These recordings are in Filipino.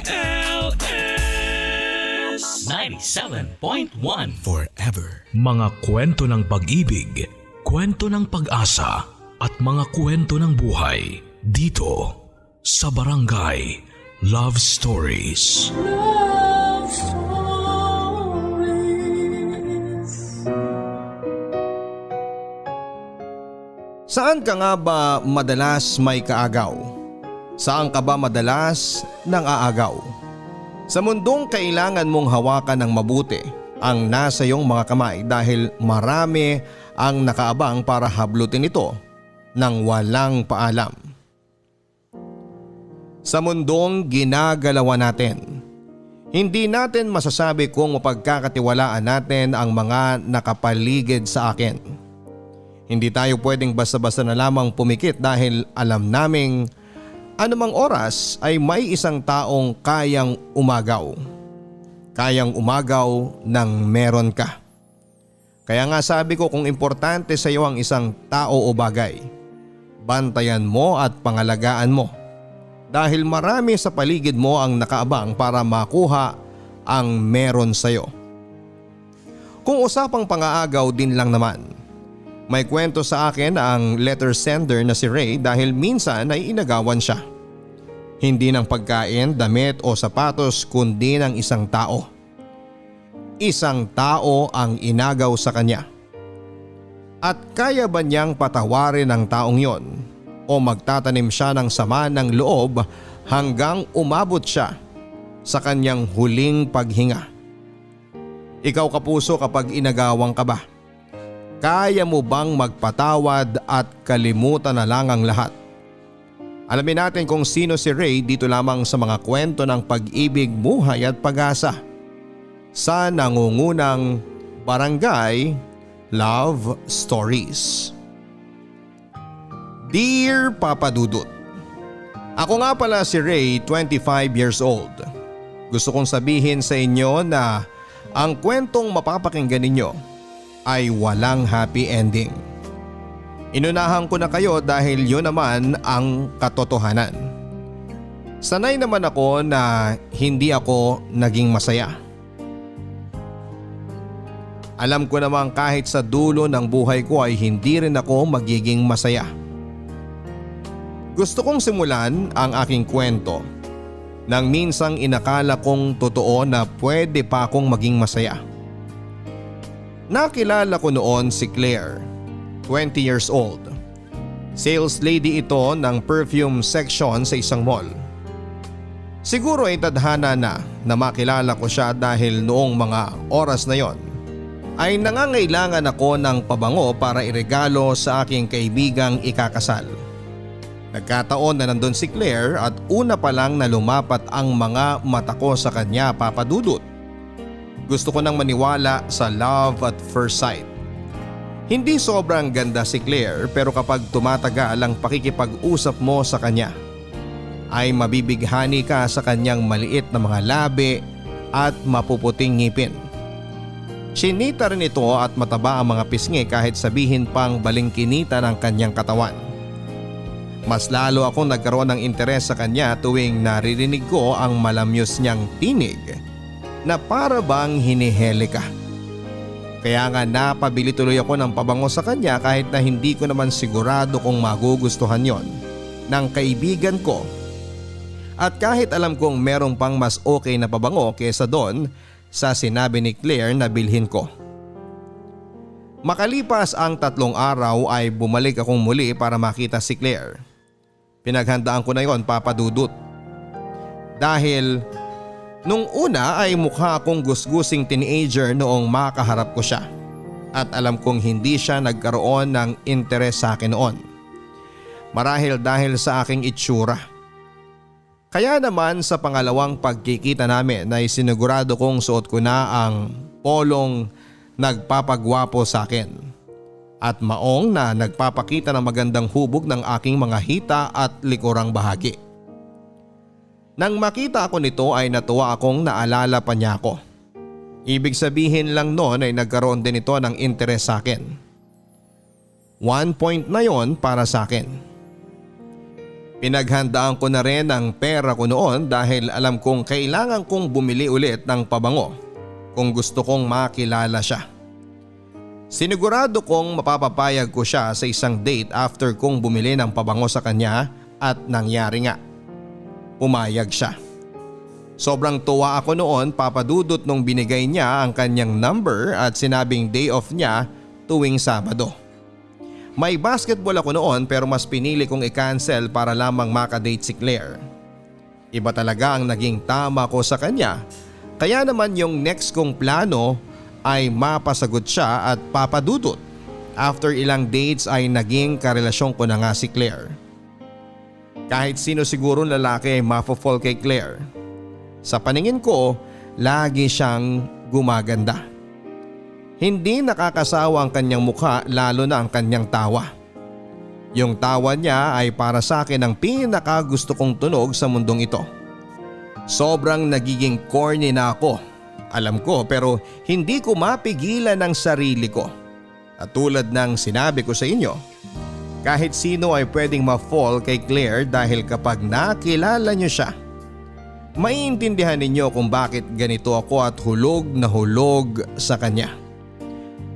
DWILS 97.1 Forever. Mga kwento ng pag-ibig, kwento ng pag-asa at mga kwento ng buhay dito sa Barangay Love Stories. Love Stories. Saan ka nga ba madalas may kaagaw? Saan ka ba madalas nang aagaw? Sa mundong kailangan mong hawakan ng mabuti ang nasa iyong mga kamay dahil marami ang nakaabang para hablutin ito nang walang paalam. Sa mundong ginagalawan natin, hindi natin masasabi kung mapagkakatiwalaan natin ang mga nakapaligid sa akin. Hindi tayo pwedeng basta-basta na lamang pumikit dahil alam naming anumang oras ay may isang taong kayang umagaw. Kayang umagaw ng meron ka. Kaya nga sabi ko, kung importante sa iyo ang isang tao o bagay, bantayan mo at pangalagaan mo. Dahil marami sa paligid mo ang nakaabang para makuha ang meron sa iyo. Kung usapang pangaagaw din lang naman, may kwento sa akin ang letter sender na si Ray dahil minsan ay inagawan siya. Hindi ng pagkain, damit o sapatos kundi ng isang tao. Isang tao ang inagaw sa kanya. At kaya ba niyang patawarin ang taong yon o magtatanim siya ng sama ng loob hanggang umabot siya sa kanyang huling paghinga? Ikaw kapuso, kapag inagawang ka ba? Kaya mo bang magpatawad at kalimutan na lang ang lahat? Alamin natin kung sino si Ray dito lamang sa mga kwento ng pag-ibig, buhay at pag-asa sa nangungunang Barangay Love Stories. Dear Papa Dudut, ako nga pala si Ray, 25 years old. Gusto kong sabihin sa inyo na ang kwentong mapapakinggan ninyo ay walang happy ending. Inunahan ko na kayo dahil yun naman ang katotohanan. Sanay naman ako na hindi ako naging masaya. Alam ko naman kahit sa dulo ng buhay ko ay hindi rin ako magiging masaya. Gusto kong simulan ang aking kwento nang minsang inakala kong totoo na pwede pa akong maging masaya. Nakilala ko noon si Claire, 20 years old. Sales lady ito ng perfume section sa isang mall. Siguro ay tadhana na makilala ko siya dahil noong mga oras na yon ay nangangailangan ako ng pabango para iregalo sa aking kaibigang ikakasal. Nagkataon na nandun si Claire at una pa lang na lumapat ang mga mata ko sa kanya, Papa Dudut. Gusto ko nang maniwala sa love at first sight. Hindi sobrang ganda si Claire pero kapag tumatagal ang pakikipag-usap mo sa kanya ay mabibighani ka sa kanyang maliit na mga labi at mapuputing ngipin. Sinita rin ito at mataba ang mga pisngi kahit sabihin pang balingkinita ng kanyang katawan. Mas lalo akong nagkaroon ng interes sa kanya tuwing naririnig ko ang malamyos niyang tinig na para bang hinihele ka. Kaya nga napabili tuloy ako ng pabango sa kanya kahit na hindi ko naman sigurado kung magugustuhan yon ng kaibigan ko. At kahit alam kong merong pang mas okay na pabango kesa doon sa sinabi ni Claire na bilhin ko. Makalipas ang 3 araw ay bumalik akong muli para makita si Claire. Pinaghandaan ko na yon, Papa Dudut. Dahil nung una ay mukha akong gusgusing teenager noong makaharap ko siya. At alam kong hindi siya nagkaroon ng interes sa akin noon. Marahil dahil sa aking itsura. Kaya naman sa pangalawang pagkikita namin ay sinigurado kong suot ko na ang polong nagpapagwapo sa akin. At maong na nagpapakita ng magandang hubog ng aking mga hita at likurang bahagi. Nang makita ako nito ay natuwa akong naalala pa niya ako. Ibig sabihin lang noon ay nagkaroon din ito ng interes sa akin. 1 point na yon para sa akin. Pinaghandaan ko na rin ang pera ko noon dahil alam kong kailangan kong bumili ulit ng pabango kung gusto kong makilala siya. Sinigurado kong mapapapayag ko siya sa isang date after kong bumili ng pabango sa kanya at nangyari nga. Pumayag siya. Sobrang tuwa ako noon, Papa Dudut, nung binigay niya ang kanyang number at sinabing day off niya tuwing Sabado. May basketball ako noon pero mas pinili kong i-cancel para lamang makadate si Claire. Iba talaga ang naging tama ko sa kanya, kaya naman yung next kong plano ay mapasagot siya at papadudot. After ilang dates ay naging karelasyon ko na nga si Claire. Kahit sino siguro lalaki ay mafo-fall kay Claire. Sa paningin ko, lagi siyang gumaganda. Hindi nakakasawa ang kanyang mukha, lalo na ang kanyang tawa. Yung tawa niya ay para sa akin ang pinakagusto kong tunog sa mundong ito. Sobrang nagiging corny na ako, alam ko, pero hindi ko mapigilan ang sarili ko. At tulad ng sinabi ko sa inyo, kahit sino ay pwedeng ma-fall kay Claire dahil kapag nakilala niyo siya, maiintindihan ninyo kung bakit ganito ako at hulog na hulog sa kanya.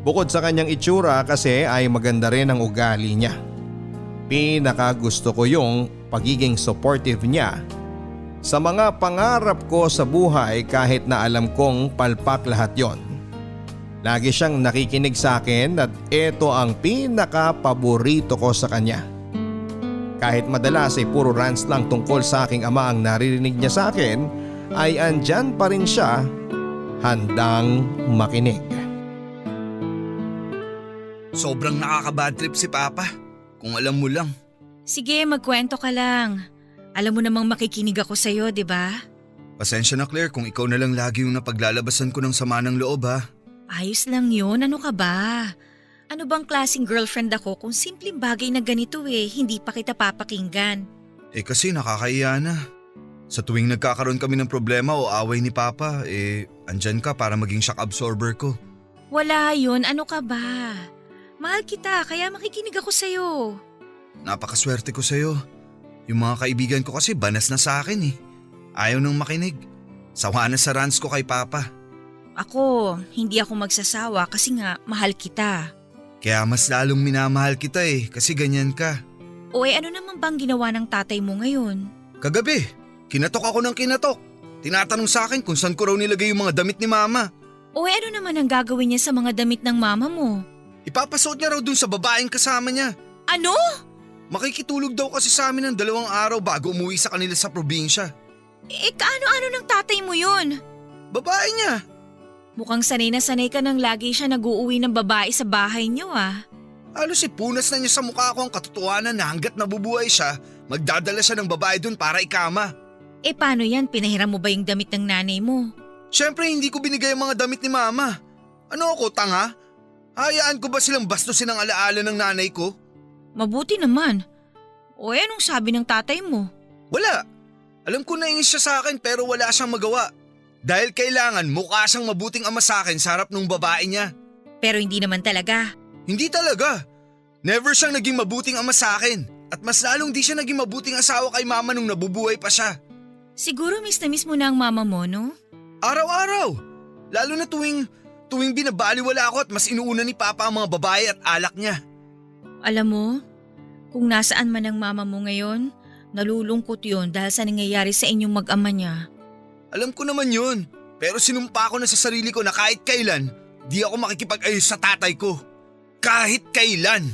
Bukod sa kanyang itsura kasi ay maganda rin ang ugali niya. Pinakagusto ko yung pagiging supportive niya sa mga pangarap ko sa buhay kahit na alam kong palpak lahat yon. Lagi siyang nakikinig sa akin at ito ang pinaka-paborito ko sa kanya. Kahit madalas ay puro rants lang tungkol sa aking ama ang naririnig niya sa akin, ay andyan pa rin siya, handang makinig. Sobrang nakaka-bad trip si Papa, kung alam mo lang. Sige, magkwento ka lang. Alam mo namang makikinig ako sa'yo, di ba? Pasensya na Claire kung ikaw na lang lagi yung napaglalabasan ko ng sama ng loob ha. Ayos lang yun, ano ka ba? Ano bang klaseng girlfriend ako kung simpleng bagay na ganito hindi pa kita papakinggan? Kasi nakakahiya na. Sa tuwing nagkakaroon kami ng problema o away ni Papa, andyan ka para maging shock absorber ko. Wala yun, ano ka ba? Mahal kita, kaya makikinig ako sa'yo. Napakaswerte ko sa'yo. Yung mga kaibigan ko kasi banas na sa akin Ayaw nang makinig. Sawa na sa rants ko kay Papa. Ako, hindi ako magsasawa kasi nga mahal kita. Kaya mas lalong minamahal kita kasi ganyan ka. O ano naman bang ginawa ng tatay mo ngayon? Kagabi, kinatok ako ng kinatok. Tinatanong sa akin kung saan ko raw nilagay yung mga damit ni Mama. O ano naman ang gagawin niya sa mga damit ng mama mo? Ipapasuot niya raw dun sa babaeng kasama niya. Ano? Makikitulog daw kasi sa amin ng 2 araw bago umuwi sa kanila sa probinsya. Kaano-ano ng tatay mo yun? Babae niya. Mukhang sanay na sanay ka nang lagi siya nag-uuwi ng babae sa bahay niyo Halos ipunas na niya sa mukha ko ang katotohanan na hanggat nabubuhay siya, magdadala siya ng babae dun para ikama. Paano yan? Pinahiram mo ba yung damit ng nanay mo? Siyempre hindi ko binigay ang mga damit ni Mama. Ano ako, tanga? Hayaan ko ba silang bastusin ang alaala ng nanay ko? Mabuti naman. O anong sabi ng tatay mo? Wala. Alam ko na inis siya sa akin pero wala siyang magawa. Dahil kailangan mukha siyang mabuting ama sa akin sa harap ng babae niya. Pero hindi naman talaga. Hindi talaga. Never siyang naging mabuting ama sa akin. At mas lalong di siya naging mabuting asawa kay Mama nung nabubuhay pa siya. Siguro miss na miss mo na ang mama mo, no? Araw-araw. Lalo na tuwing binabaliwala ako at mas inuuna ni Papa ang mga babae at alak niya. Alam mo, kung nasaan man ang mama mo ngayon, nalulungkot yun dahil sa nangyayari sa inyong mag-ama niya. Alam ko naman yun, pero sinumpa ko na sa sarili ko na kahit kailan, di ako makikipag-ayos sa tatay ko. Kahit kailan!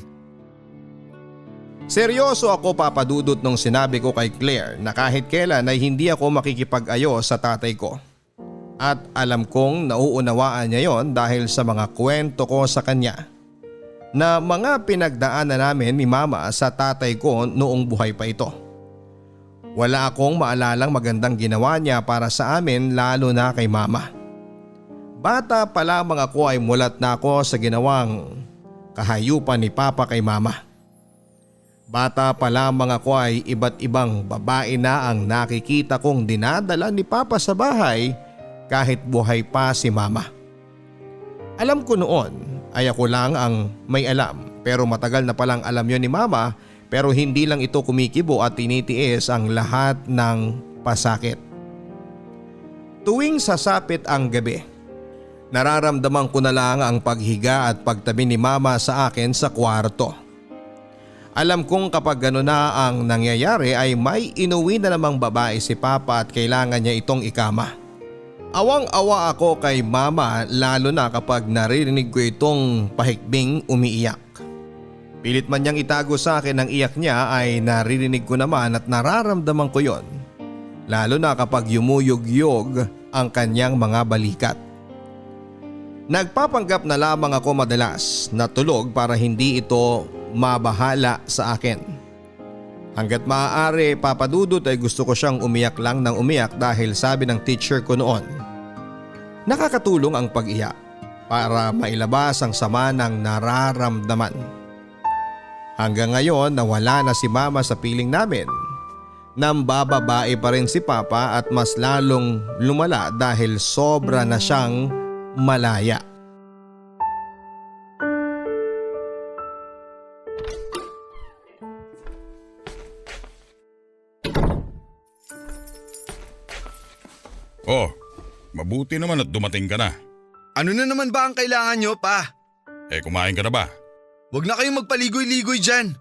Seryoso ako, Papa Dudut, nung sinabi ko kay Claire na kahit kailan ay hindi ako makikipag-ayos sa tatay ko. At alam kong nauunawaan niya yon dahil sa mga kwento ko sa kanya na mga pinagdaanan namin ni Mama sa tatay ko noong buhay pa ito. Wala akong maalalang magandang ginawa niya para sa amin, lalo na kay Mama. Bata pa lamang ako ay mulat na ako sa ginawang kahayupan ni Papa kay Mama. Bata pa lamang ako ay iba't ibang babae na ang nakikita kong dinadala ni Papa sa bahay kahit buhay pa si Mama. Alam ko noon ay ako lang ang may alam, pero matagal na palang alam yon ni Mama, Pero hindi lang ito kumikibo at tinitiis ang lahat ng pasakit. Tuwing sasapit ang gabi, nararamdaman ko na lang ang paghiga at pagtabi ni mama sa akin sa kwarto. Alam kong kapag gano'n na ang nangyayari ay may inuwi na namang babae si papa at kailangan niya itong ikama. Awang-awa ako kay mama lalo na kapag naririnig ko itong pahikbing umiiyak. Pilit man niyang itago sa akin ang iyak niya ay naririnig ko naman at nararamdaman ko yon. Lalo na kapag yumuyog-yog ang kanyang mga balikat. Nagpapanggap na lamang ako madalas na tulog para hindi ito mabahala sa akin. Hanggat maaari, Papa Dudut, ay gusto ko siyang umiyak lang ng umiyak dahil sabi ng teacher ko noon, nakakatulong ang pag-iyak para mailabas ang sama ng nararamdaman. Hanggang ngayon nawala na si mama sa piling namin. Nambababae pa rin si Papa at mas lalong lumala dahil sobra na siyang malaya. Oh, mabuti naman at dumating ka na. Ano na naman ba ang kailangan nyo, pa? Kumain ka na ba? Huwag na kayong magpaligoy-ligoy dyan.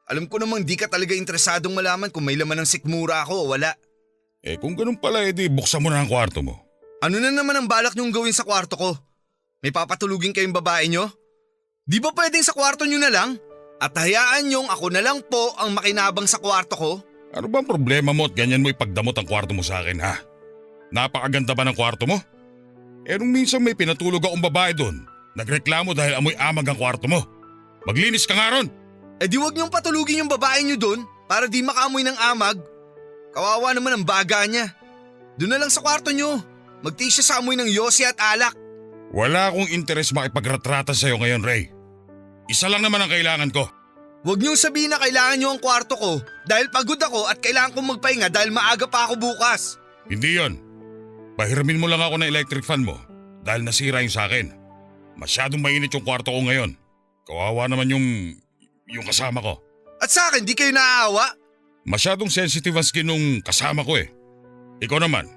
Alam ko namang di ka talaga interesadong malaman kung may laman ng sikmura ako o wala. Kung ganun pala, di buksan mo na ang kwarto mo. Ano na naman ang balak nyong gawin sa kwarto ko? May papatulugin kayong babae nyo? Di ba pwedeng sa kwarto nyo na lang? At hayaan nyong ako na lang po ang makinabang sa kwarto ko? Ano ba ang problema mo at ganyan mo ipagdamot ang kwarto mo sa akin, ha? Napakaganda ba ng kwarto mo? Nung minsan may pinatulog akong babae doon, nagreklamo dahil amoy amag ang kwarto mo. Maglinis ka nga ron! Di wag nyong patulugin yung babae nyo doon para di makaamoy ng amag. Kawawa naman ang baga niya. Doon na lang sa kwarto nyo. Magtiis siya sa amoy ng yosi at alak. Wala akong interes makipagratrata sa'yo ngayon, Ray. Isa lang naman ang kailangan ko. Huwag niyong sabihin na kailangan niyo ang kwarto ko dahil pagod ako at kailangan kong magpahinga dahil maaga pa ako bukas. Hindi yon. Pahiramin mo lang ako ng electric fan mo dahil nasira yung sa akin. Masyadong mainit yung kwarto ko ngayon. Kawawa naman yung kasama ko. At sa akin, di kayo naaawa? Masyadong sensitive ang skin nung kasama ko eh. Ikaw naman,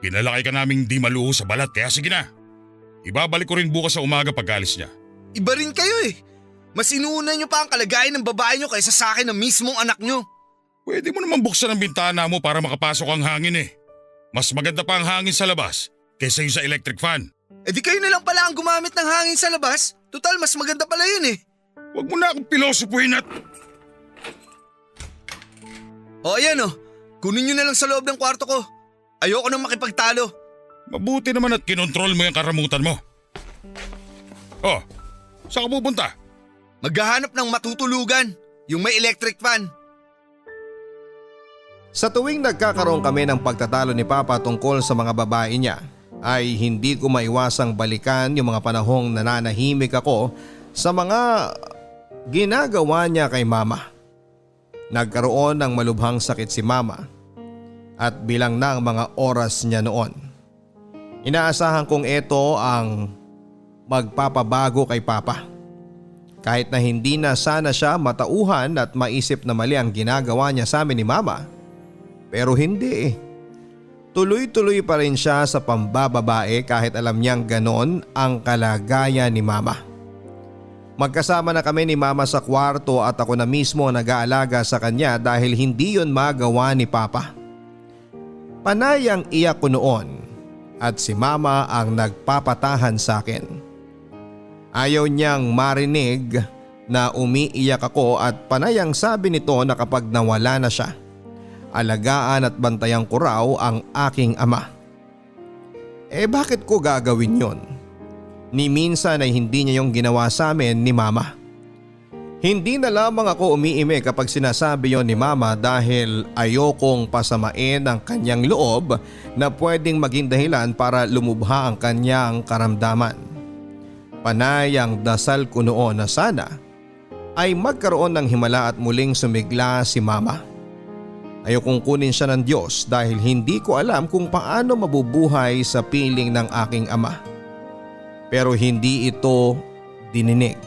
pinalaki ka naming di maluho sa balat kaya sige na. Ibabalik ko rin bukas sa umaga pag-alis niya. Iba rin kayo eh. Mas inuuna niyo pa ang kalagayan ng babae niyo kaysa sa akin ng mismong anak niyo. Pwede mo naman buksan ang bintana mo para makapasok ang hangin eh. Mas maganda pa ang hangin sa labas kaysa yung sa electric fan. Di kayo na lang pala ang gumamit ng hangin sa labas. Total, mas maganda pala yun eh. Huwag mo na akong pilosopuhin at… Ayan kunin niyo na lang sa loob ng kwarto ko. Ayoko nang makipagtalo. Mabuti naman at kinontrol mo yung karamutan mo. Oh, saan ka pupunta? Maghahanap ng matutulugan, yung may electric fan. Sa tuwing nagkakaroon kami ng pagtatalo ni Papa tungkol sa mga babae niya, ay hindi ko maiwasang balikan yung mga panahong nananahimik ako sa mga ginagawa niya kay Mama. Nagkaroon ng malubhang sakit si Mama at bilang na ang mga oras niya noon. Inaasahan kong ito ang magpapabago kay Papa. Kahit na hindi na sana siya matauhan at maisip na mali ang ginagawa niya sa amin ni Mama. Pero hindi eh. Tuloy-tuloy pa rin siya sa pambababae kahit alam niyang ganon ang kalagayan ni Mama. Magkasama na kami ni Mama sa kwarto at ako na mismo ang nag-aalaga sa kanya dahil hindi yon magawa ni Papa. Panay ang iyak ko noon at si Mama ang nagpapatahan sa akin. Ayaw niyang marinig na umiiyak ako at panay ang sabi nito na kapag nawala na siya, alagaan at bantayan ko raw ang aking ama. Bakit ko gagawin yon? Ni minsan ay hindi niya yung ginawa sa amin ni Mama. Hindi na lamang ako umiime kapag sinasabi yon ni Mama dahil ayokong pasamain ang kanyang loob na pwedeng maging dahilan para lumubha ang kanyang karamdaman. Panay ang dasal ko noon na sana ay magkaroon ng himala at muling sumigla si Mama. Ayokong kunin siya ng Diyos dahil hindi ko alam kung paano mabubuhay sa piling ng aking ama. Pero hindi ito dininig.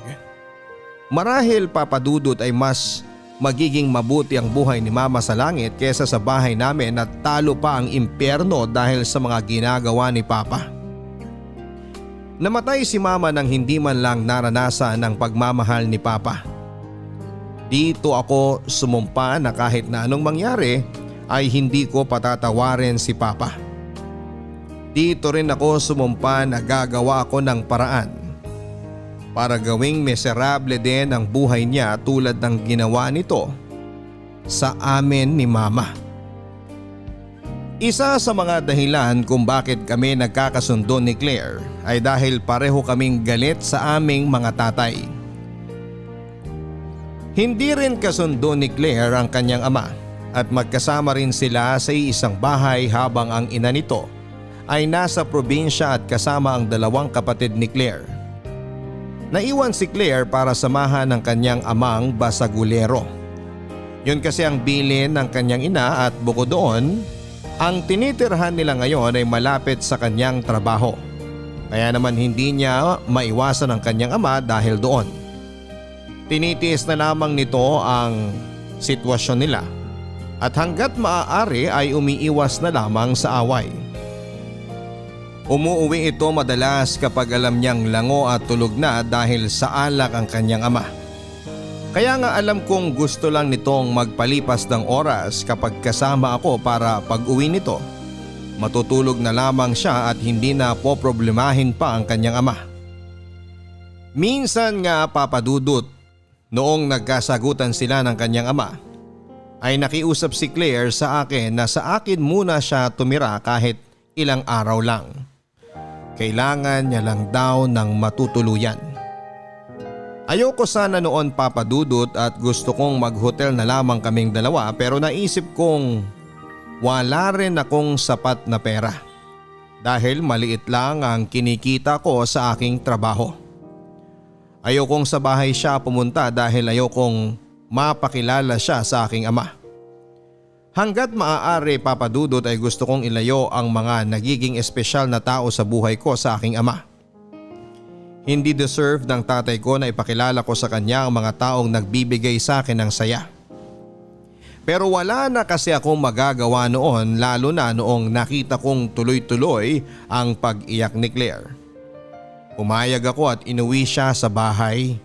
Marahil Papa Dudut ay mas magiging mabuti ang buhay ni Mama sa langit kesa sa bahay namin at talo pa ang impyerno dahil sa mga ginagawa ni Papa. Namatay si Mama nang hindi man lang naranasan ang pagmamahal ni Papa. Dito ako sumumpa na kahit na anong mangyari ay hindi ko patatawarin si Papa. Dito rin ako sumumpa na gagawa ko ng paraan para gawing miserable din ang buhay niya tulad ng ginawa nito sa amin ni Mama. Isa sa mga dahilan kung bakit kami nagkakasundo ni Claire ay dahil pareho kaming galit sa aming mga tatay. Hindi rin kasundo ni Claire ang kanyang ama at magkasama rin sila sa isang bahay habang ang ina nito ay nasa probinsya at kasama ang dalawang kapatid ni Claire. Naiwan si Claire para samahan ng kanyang amang basagulero. Yun kasi ang bilin ng kanyang ina at bukod doon, ang tinitirhan nila ngayon ay malapit sa kanyang trabaho. Kaya naman hindi niya maiwasan ang kanyang ama dahil doon. Tinitiis na lamang nito ang sitwasyon nila at hanggat maaari ay umiiwas na lamang sa away. Umuuwi ito madalas kapag alam niyang lango at tulog na dahil sa alak ang kanyang ama. Kaya nga alam kong gusto lang nitong magpalipas ng oras kapag kasama ako para pag-uwi nito. Matutulog na lamang siya at hindi na poproblemahin pa ang kanyang ama. Minsan nga papadudot, noong nagkasagutan sila ng kanyang ama, ay nakiusap si Claire sa akin na sa akin muna siya tumira kahit ilang araw lang. Kailangan niya lang daw ng matutuluyan. Ayoko sana noon papadudot at gusto kong mag-hotel na lamang kaming dalawa pero naisip kong wala rin akong sapat na pera dahil maliit lang ang kinikita ko sa aking trabaho. Ayokong sa bahay siya pumunta dahil ayokong mapakilala siya sa aking ama. Hanggat maaari papadudot ay gusto kong ilayo ang mga nagiging espesyal na tao sa buhay ko sa aking ama. Hindi deserve ng tatay ko na ipakilala ko sa kanya ang mga taong nagbibigay sa akin ng saya. Pero wala na kasi akong magagawa noon lalo na noong nakita kong tuloy-tuloy ang pag-iyak ni Claire. Pumayag ako at inuwi siya sa bahay.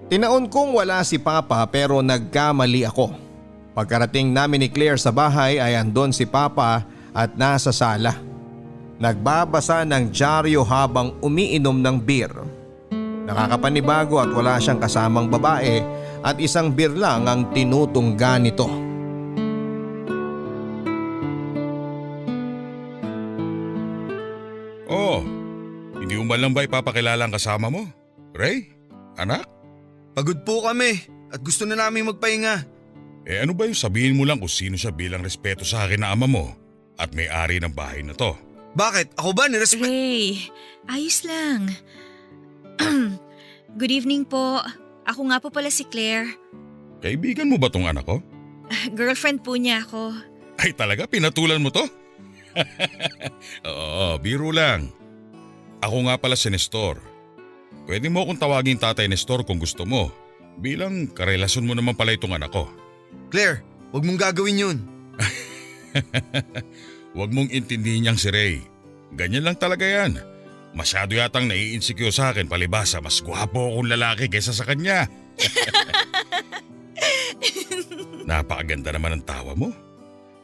Tinaon kong wala si Papa pero nagkamali ako. Pagkarating namin ni Claire sa bahay ay andon si Papa at nasa sala. Nagbabasa ng dyaryo habang umiinom ng beer. Nakakapanibago at wala siyang kasamang babae at isang beer lang ang tinutungga nito. Oh, hindi mo man lang ba ipapakilala ang kasama mo? Ray? Anak? Pagod po kami at gusto na namin magpahinga. Ano ba yung sabihin mo lang kung sino siya bilang respeto sa akin na ama mo at may-ari ng bahay na to? Bakit? Ako ba nirespeto? Ray, ayos lang. Good evening po. Ako nga po pala si Claire. Kaibigan mo ba tong anak ko? Girlfriend po niya ako. Ay talaga, pinatulan mo to? Oo, biro lang. Ako nga pala si Nestor. Pwede mo akong tawagin Tatay Nestor kung gusto mo. Bilang karelasyon mo naman pala itong anak ko. Claire, huwag mong gagawin yun. Huwag mong intindihin niyang si Ray. Ganyan lang talaga yan. Masyado yatang nai-insecure sa akin palibasa mas gwapo akong lalaki kaysa sa kanya. Napakaganda naman ang tawa mo.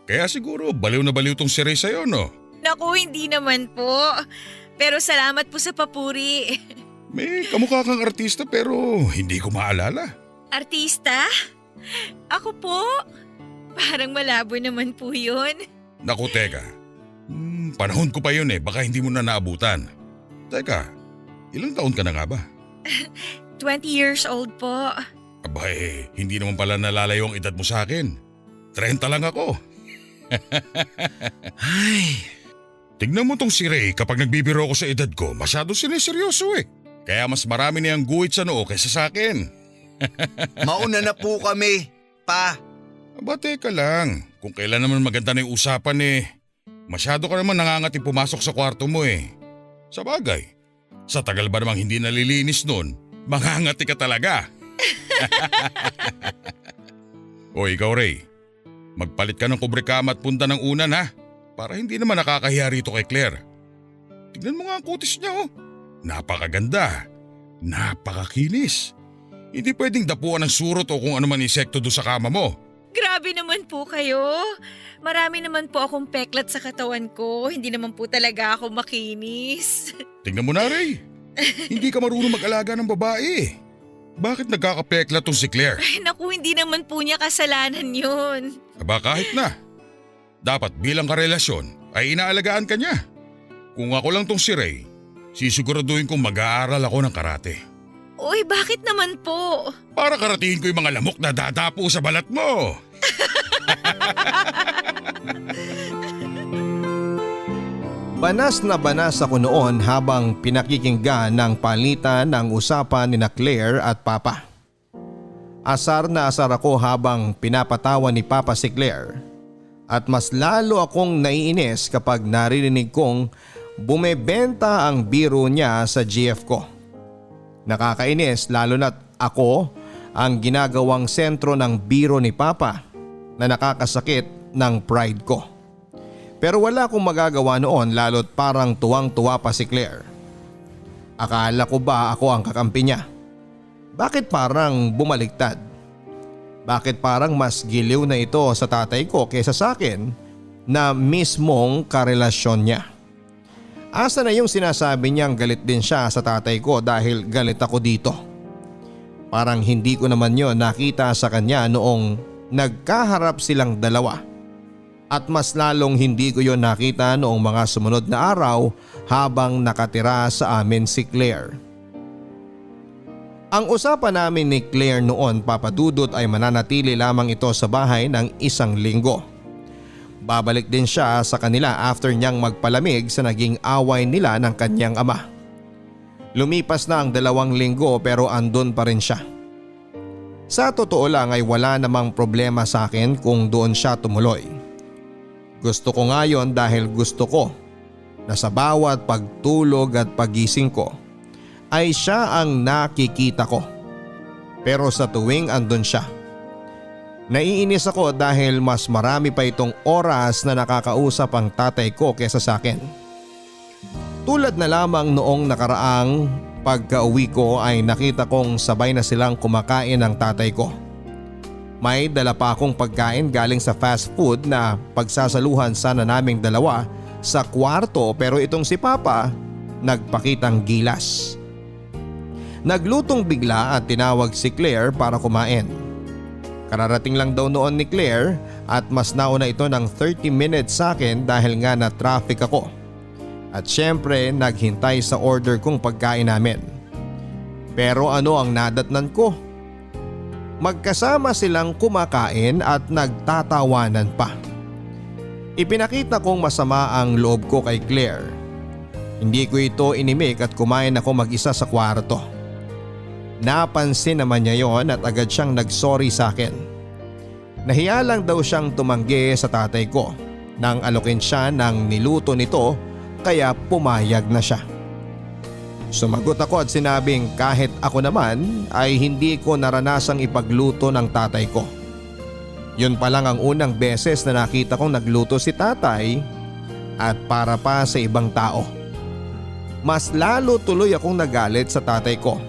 Kaya siguro baliw na baliw tong si Ray sa'yo, no? Naku, hindi naman po. Pero salamat po sa papuri. May kamukha kang artista pero hindi ko maalala. Artista? Ako po? Parang malabo naman po yun. Naku, teka. Panahon ko pa yun baka hindi mo na naabutan. Teka, ilang taon ka na nga ba? 20 years old po. Aba hindi naman pala nalalayo ang edad mo sa akin. 30 lang ako. Ay, Tignan mo tong si Ray kapag nagbibiro ako sa edad ko, masyado sineseryoso Kaya mas marami niyang guhit sa noo kaysa sa akin. mauna na po kami, pa. Aba teka lang, kung kailan naman maganda na yung usapan masyado ka naman nangangati pumasok sa kwarto mo Sa bagay, sa tagal ba namang hindi nalilinis nun, mangangati ka talaga. O ikaw Ray, magpalit ka ng kubrekama at punta ng unan ha. Para hindi naman nakakahiya rito kay Claire. Tignan mo nga ang kutis niya oh. Napakaganda. Napakakinis. Hindi pwedeng dapuan ng surot o kung ano man insekto doon sa kama mo. Grabe naman po kayo. Marami naman po akong peklat sa katawan ko. Hindi naman po talaga ako makinis. Tingnan mo na Ray. Hindi ka marunong mag-alaga ng babae. Bakit nagkakapekla tong si Claire? Ay, naku, hindi naman po niya kasalanan yun. Aba kahit na. Dapat bilang karelasyon ay inaalagaan ka niya. Kung ako lang tong si Ray, sisiguraduhin kong mag-aaral ako ng karate. Uy, bakit naman po? Para karatiin ko yung mga lamok na dadapo sa balat mo. Banas na banas ako noon habang pinakikinggan ng palitan ng usapan ni na Claire at Papa. Asar na asar ako habang pinapatawa ni Papa si Claire. At mas lalo akong naiinis kapag naririnig kong bumebenta ang biro niya sa GF ko. Nakakainis lalo na't ako ang ginagawang sentro ng biro ni Papa na nakakasakit ng pride ko. Pero wala akong magagawa noon lalo't parang tuwang-tuwa pa si Claire. Akala ko ba ako ang kakampi niya? Bakit parang bumaliktad? Bakit parang mas giliw na ito sa tatay ko kaysa sa akin na mismong karelasyon niya? Asa na yung sinasabi niyang galit din siya sa tatay ko dahil galit ako dito? Parang hindi ko naman yon nakita sa kanya noong nagkaharap silang dalawa. At mas lalong hindi ko yon nakita noong mga sumunod na araw habang nakatira sa amin si Claire. Ang usapan namin ni Claire noon, Papa Dudut, ay mananatili lamang ito sa bahay ng 1 linggo. Babalik din siya sa kanila after niyang magpalamig sa naging away nila ng kanyang ama. Lumipas na ang 2 linggo pero andun pa rin siya. Sa totoo lang ay wala namang problema sa akin kung doon siya tumuloy. Gusto ko nga yon dahil gusto ko na sa bawat pagtulog at pagising ko ay siya ang nakikita ko. Pero sa tuwing andun siya, naiinis ako dahil mas marami pa itong oras na nakakausap ang tatay ko kesa sa akin. Tulad na lamang noong nakaraang pagka-uwi ko ay nakita kong sabay na silang kumakain ng tatay ko. May dala pa akong pagkain galing sa fast food na pagsasaluhan sana naming dalawa sa kwarto pero itong si Papa nagpakitang gilas. Naglutong bigla at tinawag si Claire para kumain. Kararating lang daw noon ni Claire at mas nauna ito ng 30 minutes sa akin dahil nga na traffic ako. At syempre naghintay sa order kong pagkain namin. Pero ano ang nadatnan ko? Magkasama silang kumakain at nagtatawanan pa. Ipinakita kong masama ang loob ko kay Claire. Hindi ko ito inimik at kumain ako mag-isa sa kwarto. Napansin naman niya yon at agad siyang nagsorry sa akin. Nahiya lang daw siyang tumanggi sa tatay ko nang alokin siya ng niluto nito kaya pumayag na siya. Sumagot ako at sinabing kahit ako naman ay hindi ko naranasang ipagluto ng tatay ko. Yun pa lang ang unang beses na nakita kong nagluto si tatay at para pa sa ibang tao. Mas lalo tuloy akong nagalit sa tatay ko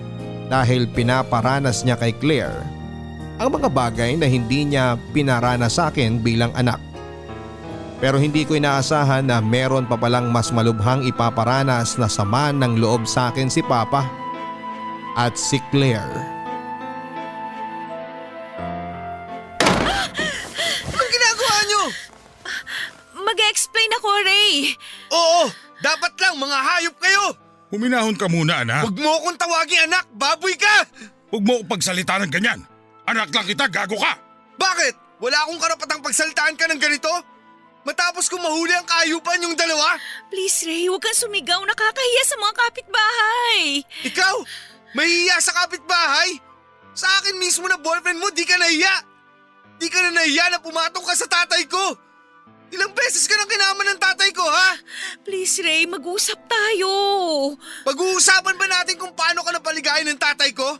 dahil pinaparanas niya kay Claire ang mga bagay na hindi niya pinaranas sa akin bilang anak. Pero hindi ko inaasahan na meron pa palang mas malubhang ipaparanas na sama ng loob sa akin si Papa at si Claire. Anong ginagawa niyo? Mag-explain ako, Ray. Oo, dapat lang mga hayop kayo. Huminahon ka muna anak. Huwag mo akong tawagin anak, baboy ka! Huwag mo akong pagsalita ng ganyan. Anak lang kita, gago ka. Bakit? Wala akong karapatang pagsalitaan ka ng ganito? Matapos kong mahuli ang kaayupan yung dalawa? Please, Ray, huwag kang sumigaw. Nakakahiya sa mga kapitbahay. Ikaw, mahihiya sa kapitbahay? Sa akin mismo na boyfriend mo, di ka nahiya. Di ka na nahiya na pumatong ka sa tatay ko. Ilang beses ka nang kinaman ng tatay ko, ha? Please, Ray, mag-usap tayo. Pag-uusapan ba natin kung paano ka napaligayan ng tatay ko?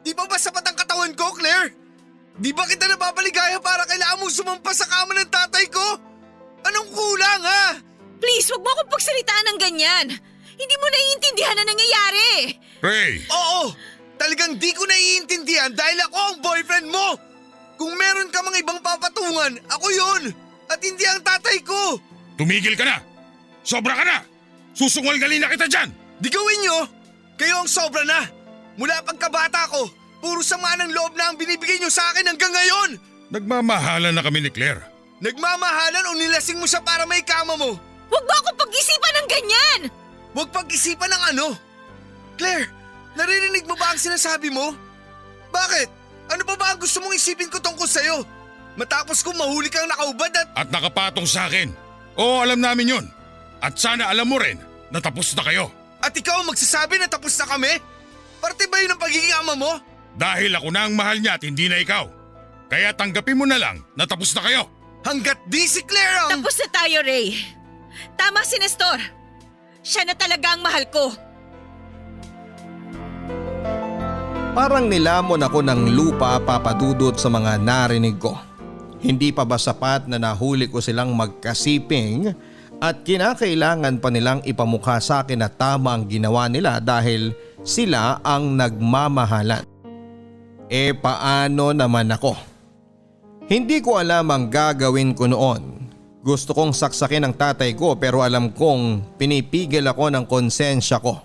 Di ba sapat ang katawan ko, Claire? Di ba kita nababaligaya para kailangan mong sumampas sa kama ng tatay ko? Anong kulang ha? Please, wag mo akong pagsalitaan ng ganyan. Hindi mo naiintindihan na nangyayari. Ray! Oo! Talagang di ko naiintindihan dahil ako ang boyfriend mo! Kung meron ka mga ibang papatungan, ako yun! At hindi ang tatay ko! Tumigil ka na! Sobra ka na! Susungal-gali na kita dyan! Di gawin nyo! Kayo ang sobra na! Mula pagkabata ko, puro sama ng loob na ang binibigay nyo sa akin hanggang ngayon! Nagmamahalan na kami ni Claire. Nagmamahalan o nilasing mo siya para may kama mo? Wag mo akong pag-isipan ng ganyan! Huwag pag-isipan ng ano? Claire, naririnig mo ba ang sinasabi mo? Bakit? Ano pa ba ang gusto mong isipin ko tungkol sa'yo? Matapos kong mahuli kang nakaubad At nakapatong sa akin. Oo, alam namin yun. At sana alam mo rin na tapos na kayo. At ikaw ang magsasabi na tapos na kami? Parte ba yun ang pagiging ama mo? Dahil ako na ang mahal niya at hindi na ikaw. Kaya tanggapin mo na lang na tapos na kayo. Hanggat di si Claire ang… Tapos na tayo, Ray. Tama si Nestor. Siya na talaga ang mahal ko. Parang nilamon ako ng lupa papadudot sa mga narinig ko. Hindi pa ba sapat na nahuli ko silang magkasiping at kinakailangan pa nilang ipamukha sa akin na tama ang ginawa nila dahil sila ang nagmamahalan? Paano naman ako? Hindi ko alam ang gagawin ko noon. Gusto kong saksakin ang tatay ko pero alam kong pinipigil ako ng konsensya ko.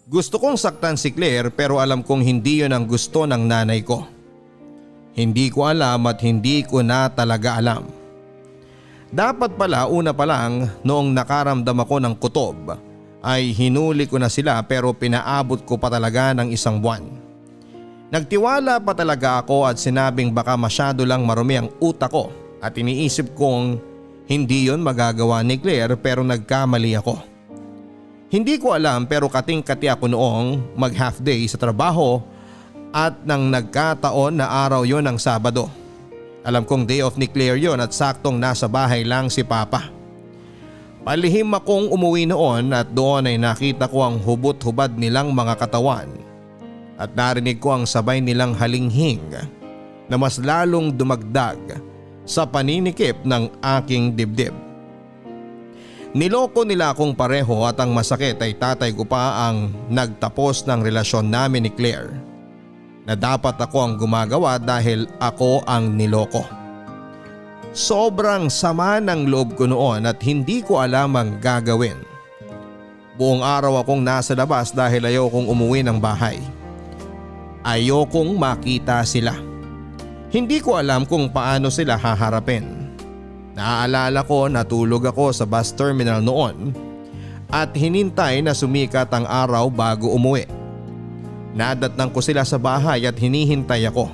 Gusto kong saktan si Claire pero alam kong hindi yun ang gusto ng nanay ko. Hindi ko alam at hindi ko na talaga alam. Dapat pala una pa lang noong nakaramdam ako ng kutob ay hinuli ko na sila pero pinaabot ko pa talaga ng 1 buwan. Nagtiwala pa talaga ako at sinabing baka masyado lang marumi ang utak ko at iniisip kong hindi yon magagawa ni Claire pero nagkamali ako. Hindi ko alam pero kating-kati ako noong mag half day sa trabaho at nang nagkataon na araw yon ng Sabado. Alam kong day off ni Claire yon at saktong nasa bahay lang si Papa. Palihim akong umuwi noon at doon ay nakita ko ang hubot-hubad nilang mga katawan at narinig ko ang sabay nilang halinghing na mas lalong dumagdag sa paninikip ng aking dibdib. Niloko nila akong pareho at ang masakit ay tatay ko pa ang nagtapos ng relasyon namin ni Claire na dapat ako ang gumagawa dahil ako ang niloko. Sobrang sama ng loob ko noon at hindi ko alam ang gagawin. Buong araw akong nasa labas dahil ayokong umuwi ng bahay. Ayokong makita sila. Hindi ko alam kung paano sila haharapin. Naaalala ko natulog ako sa bus terminal noon at hinintay na sumikat ang araw bago umuwi. Nadatnang ko sila sa bahay at hinihintay ako.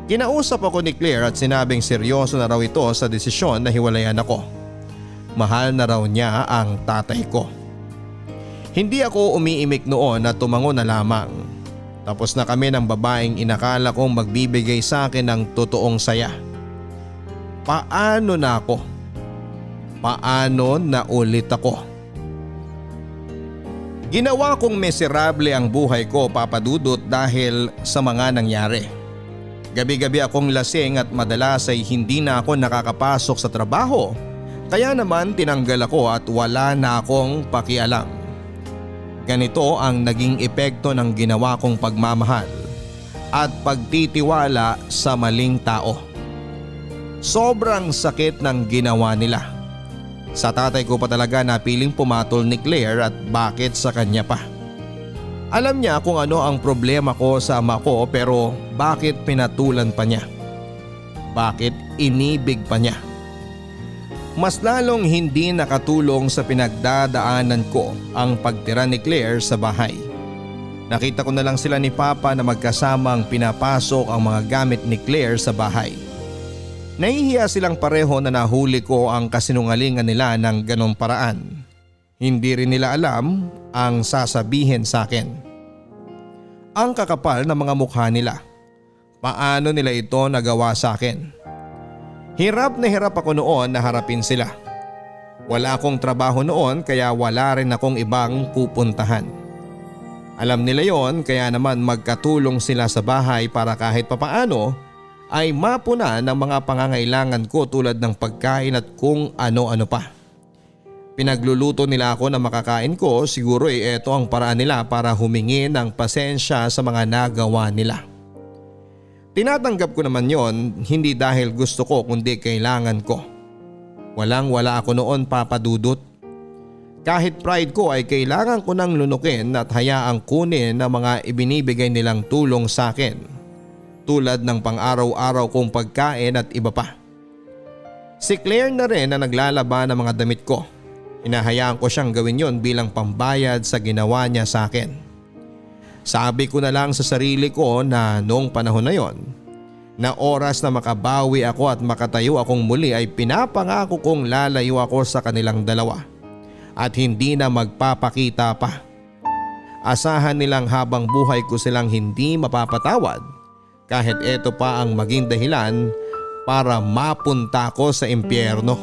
Kinausap ako ni Claire at sinabing seryoso na raw ito sa desisyon na hiwalayan ako. Mahal na raw niya ang tatay ko. Hindi ako umiimik noon at tumango na lamang. Tapos na kami ng babaeng inakala kong magbibigay sa akin ng totoong saya. Paano na ako? Paano na ulit ako? Ginawa kong miserable ang buhay ko, papadudot, dahil sa mga nangyari. Gabi-gabi akong lasing at madalas ay hindi na ako nakakapasok sa trabaho. Kaya naman tinanggal ako at wala na akong pakialam. Ganito ang naging epekto ng ginawa kong pagmamahal at pagtitiwala sa maling tao. Sobrang sakit ng ginawa nila. Sa tatay ko pa talaga napiling pumatol ni Claire at bakit sa kanya pa. Alam niya kung ano ang problema ko sa ama ko pero bakit pinatulan pa niya? Bakit inibig pa niya? Mas lalong hindi nakatulong sa pinagdadaanan ko ang pagtira ni Claire sa bahay. Nakita ko na lang sila ni Papa na magkasamang pinapasok ang mga gamit ni Claire sa bahay. Nahihiya silang pareho na nahuli ko ang kasinungalingan nila ng ganong paraan. Hindi rin nila alam ang sasabihin sa akin. Ang kakapal na mga mukha nila. Paano nila ito nagawa sa akin? Hirap na hirap ako noon na harapin sila. Wala akong trabaho noon kaya wala rin akong ibang pupuntahan. Alam nila yon kaya naman magkatulong sila sa bahay para kahit papaano ay mapuna ng mga pangangailangan ko tulad ng pagkain at kung ano-ano pa. Pinagluluto nila ako na makakain ko, siguro ito ang paraan nila para humingi ng pasensya sa mga nagawa nila. Tinatanggap ko naman yon, hindi dahil gusto ko kundi kailangan ko. Walang-wala ako noon, Papa Dudut. Kahit pride ko ay kailangan ko nang lunukin at hayaang kunin ang mga ibinibigay nilang tulong sa akin. Tulad ng pang-araw-araw kong pagkain at iba pa. Si Claire na rin na naglalaba ng mga damit ko. Hinahayaan ko siyang gawin yon bilang pambayad sa ginawa niya sa akin. Sabi ko na lang sa sarili ko na noong panahon na yon, na oras na makabawi ako at makatayo akong muli ay pinapangako kong lalayo ako sa kanilang dalawa at hindi na magpapakita pa. Asahan nilang habang buhay ko silang hindi mapapatawad kahit ito pa ang maging dahilan para mapunta ko sa impyerno.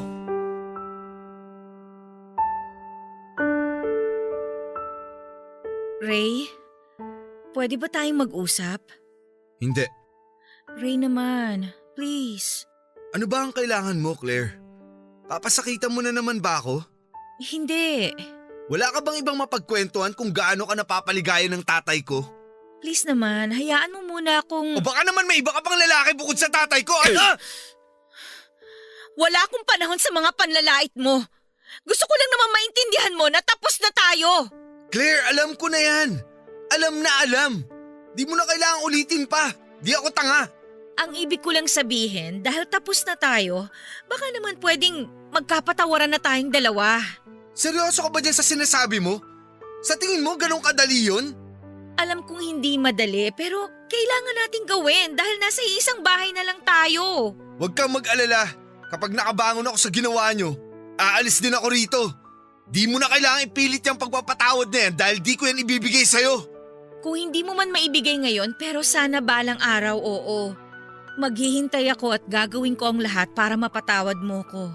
Ray, pwede ba tayong mag-usap? Hindi. Ray naman, please. Ano ba ang kailangan mo, Claire? Papasakitan mo na naman ba ako? Hindi. Wala ka bang ibang mapagkwentuhan kung gaano ka napapaligayan ng tatay ko? Please naman, hayaan mo muna akong… O baka naman may iba ka pang lalaki bukod sa tatay ko, ano? Wala akong panahon sa mga panlalait mo. Gusto ko lang naman maintindihan mo na tapos na tayo. Claire, alam ko na yan. Alam na alam. Di mo na kailangang ulitin pa. Di ako tanga. Ang ibig ko lang sabihin, dahil tapos na tayo, baka naman pwedeng magkapatawaran na tayong dalawa. Seryoso ka ba dyan sa sinasabi mo? Sa tingin mo ganun kadali yun? Alam kong hindi madali pero kailangan nating gawin dahil nasa isang bahay na lang tayo. Huwag kang mag-alala. Kapag nakabangon ako sa ginawa nyo, aalis din ako rito. Di mo na kailangan ipilit yung pagpapatawad na yan dahil di ko yan ibibigay sa'yo. Kung hindi mo man maibigay ngayon pero sana balang araw, oo. Maghihintay ako at gagawin ko ang lahat para mapatawad mo ko.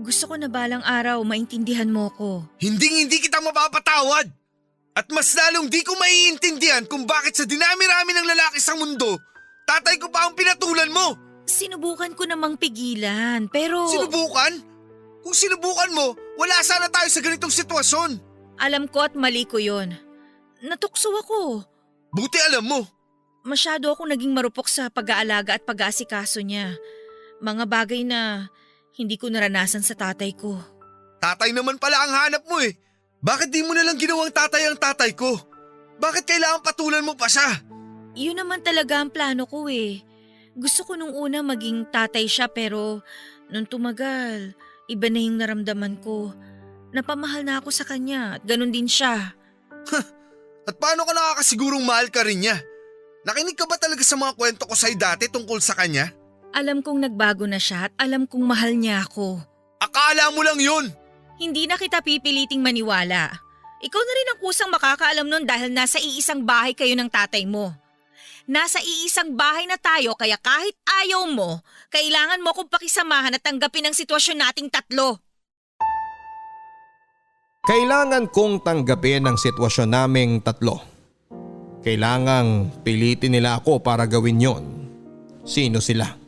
Gusto ko na balang araw maintindihan mo ko. Hindi kita mapapatawad. At mas lalong di ko maiintindihan kung bakit sa dinami-rami ng lalaki sa mundo, tatay ko pa ang pinatulan mo. Sinubukan ko namang pigilan pero… Sinubukan? Kung sinubukan mo, wala sana tayo sa ganitong sitwasyon. Alam ko at mali ko yon. Natukso ako. Buti alam mo. Masyado akong naging marupok sa pag-aalaga at pag-aasikaso niya. Mga bagay na hindi ko naranasan sa tatay ko. Tatay naman pala ang hanap mo eh. Bakit di mo nalang ginawang tatay ang tatay ko? Bakit kailangan patulan mo pa siya? Yun naman talaga ang plano ko eh. Gusto ko nung una maging tatay siya pero nung tumagal, iba na yung naramdaman ko. Napamahal na ako sa kanya at ganun din siya. At paano ka nakakasigurong mahal ka rin niya? Nakinig ka ba talaga sa mga kwento ko sa'yo dati tungkol sa kanya? Alam kong nagbago na siya at alam kong mahal niya ako. Akala mo lang yun! Hindi na kita pipiliting maniwala. Ikaw na rin ang kusang makakaalam nun dahil nasa iisang bahay kayo ng tatay mo. Nasa iisang bahay na tayo kaya kahit ayaw mo, kailangan mo kong pakisamahan at tanggapin ang sitwasyon nating tatlo. Kailangan kong tanggapin ang sitwasyon naming tatlo. Kailangang pilitin nila ako para gawin yon. Sino sila?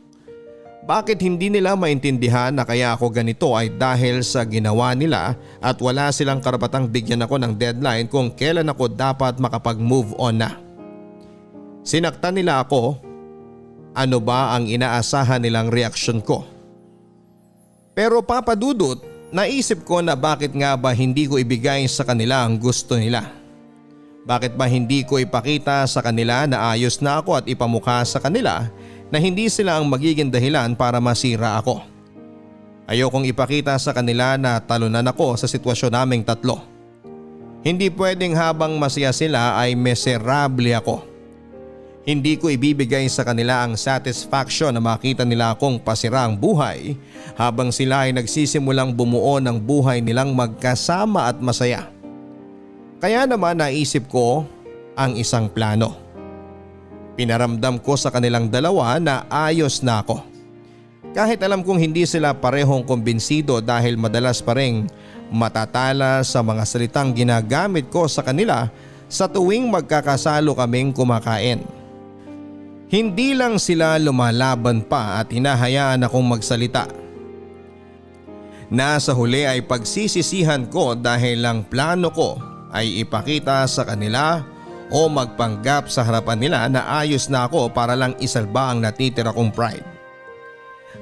Bakit hindi nila maintindihan na kaya ako ganito ay dahil sa ginawa nila at wala silang karapatang bigyan ako ng deadline kung kailan ako dapat makapag-move on na? Sinaktan nila ako. Ano ba ang inaasahan nilang reaksyon ko? Pero Papa Dudut, naisip ko na bakit nga ba hindi ko ibigay sa kanila ang gusto nila? Bakit ba hindi ko ipakita sa kanila na ayos na ako at ipamukha sa kanila na hindi sila ang magiging dahilan para masira ako? Ayokong ipakita sa kanila na talunan ako sa sitwasyon naming tatlo. Hindi pwedeng habang masaya sila ay miserable ako. Hindi ko ibibigay sa kanila ang satisfaction na makita nila akong pasira ang buhay habang sila ay nagsisimulang bumuo ng buhay nilang magkasama at masaya. Kaya naman naisip ko ang isang plano. Pinaramdam ko sa kanilang dalawa na ayos na ako. Kahit alam kong hindi sila parehong kumbinsido dahil madalas pa ring matatala sa mga salitang ginagamit ko sa kanila sa tuwing magkakasalo kaming kumakain. Hindi lang sila lumalaban pa at hinahayaan akong magsalita. Nasa huli ay pagsisisihan ko dahil ang plano ko ay ipakita sa kanila o magpanggap sa harapan nila na ayos na ako para lang isalba ang natitira kong pride.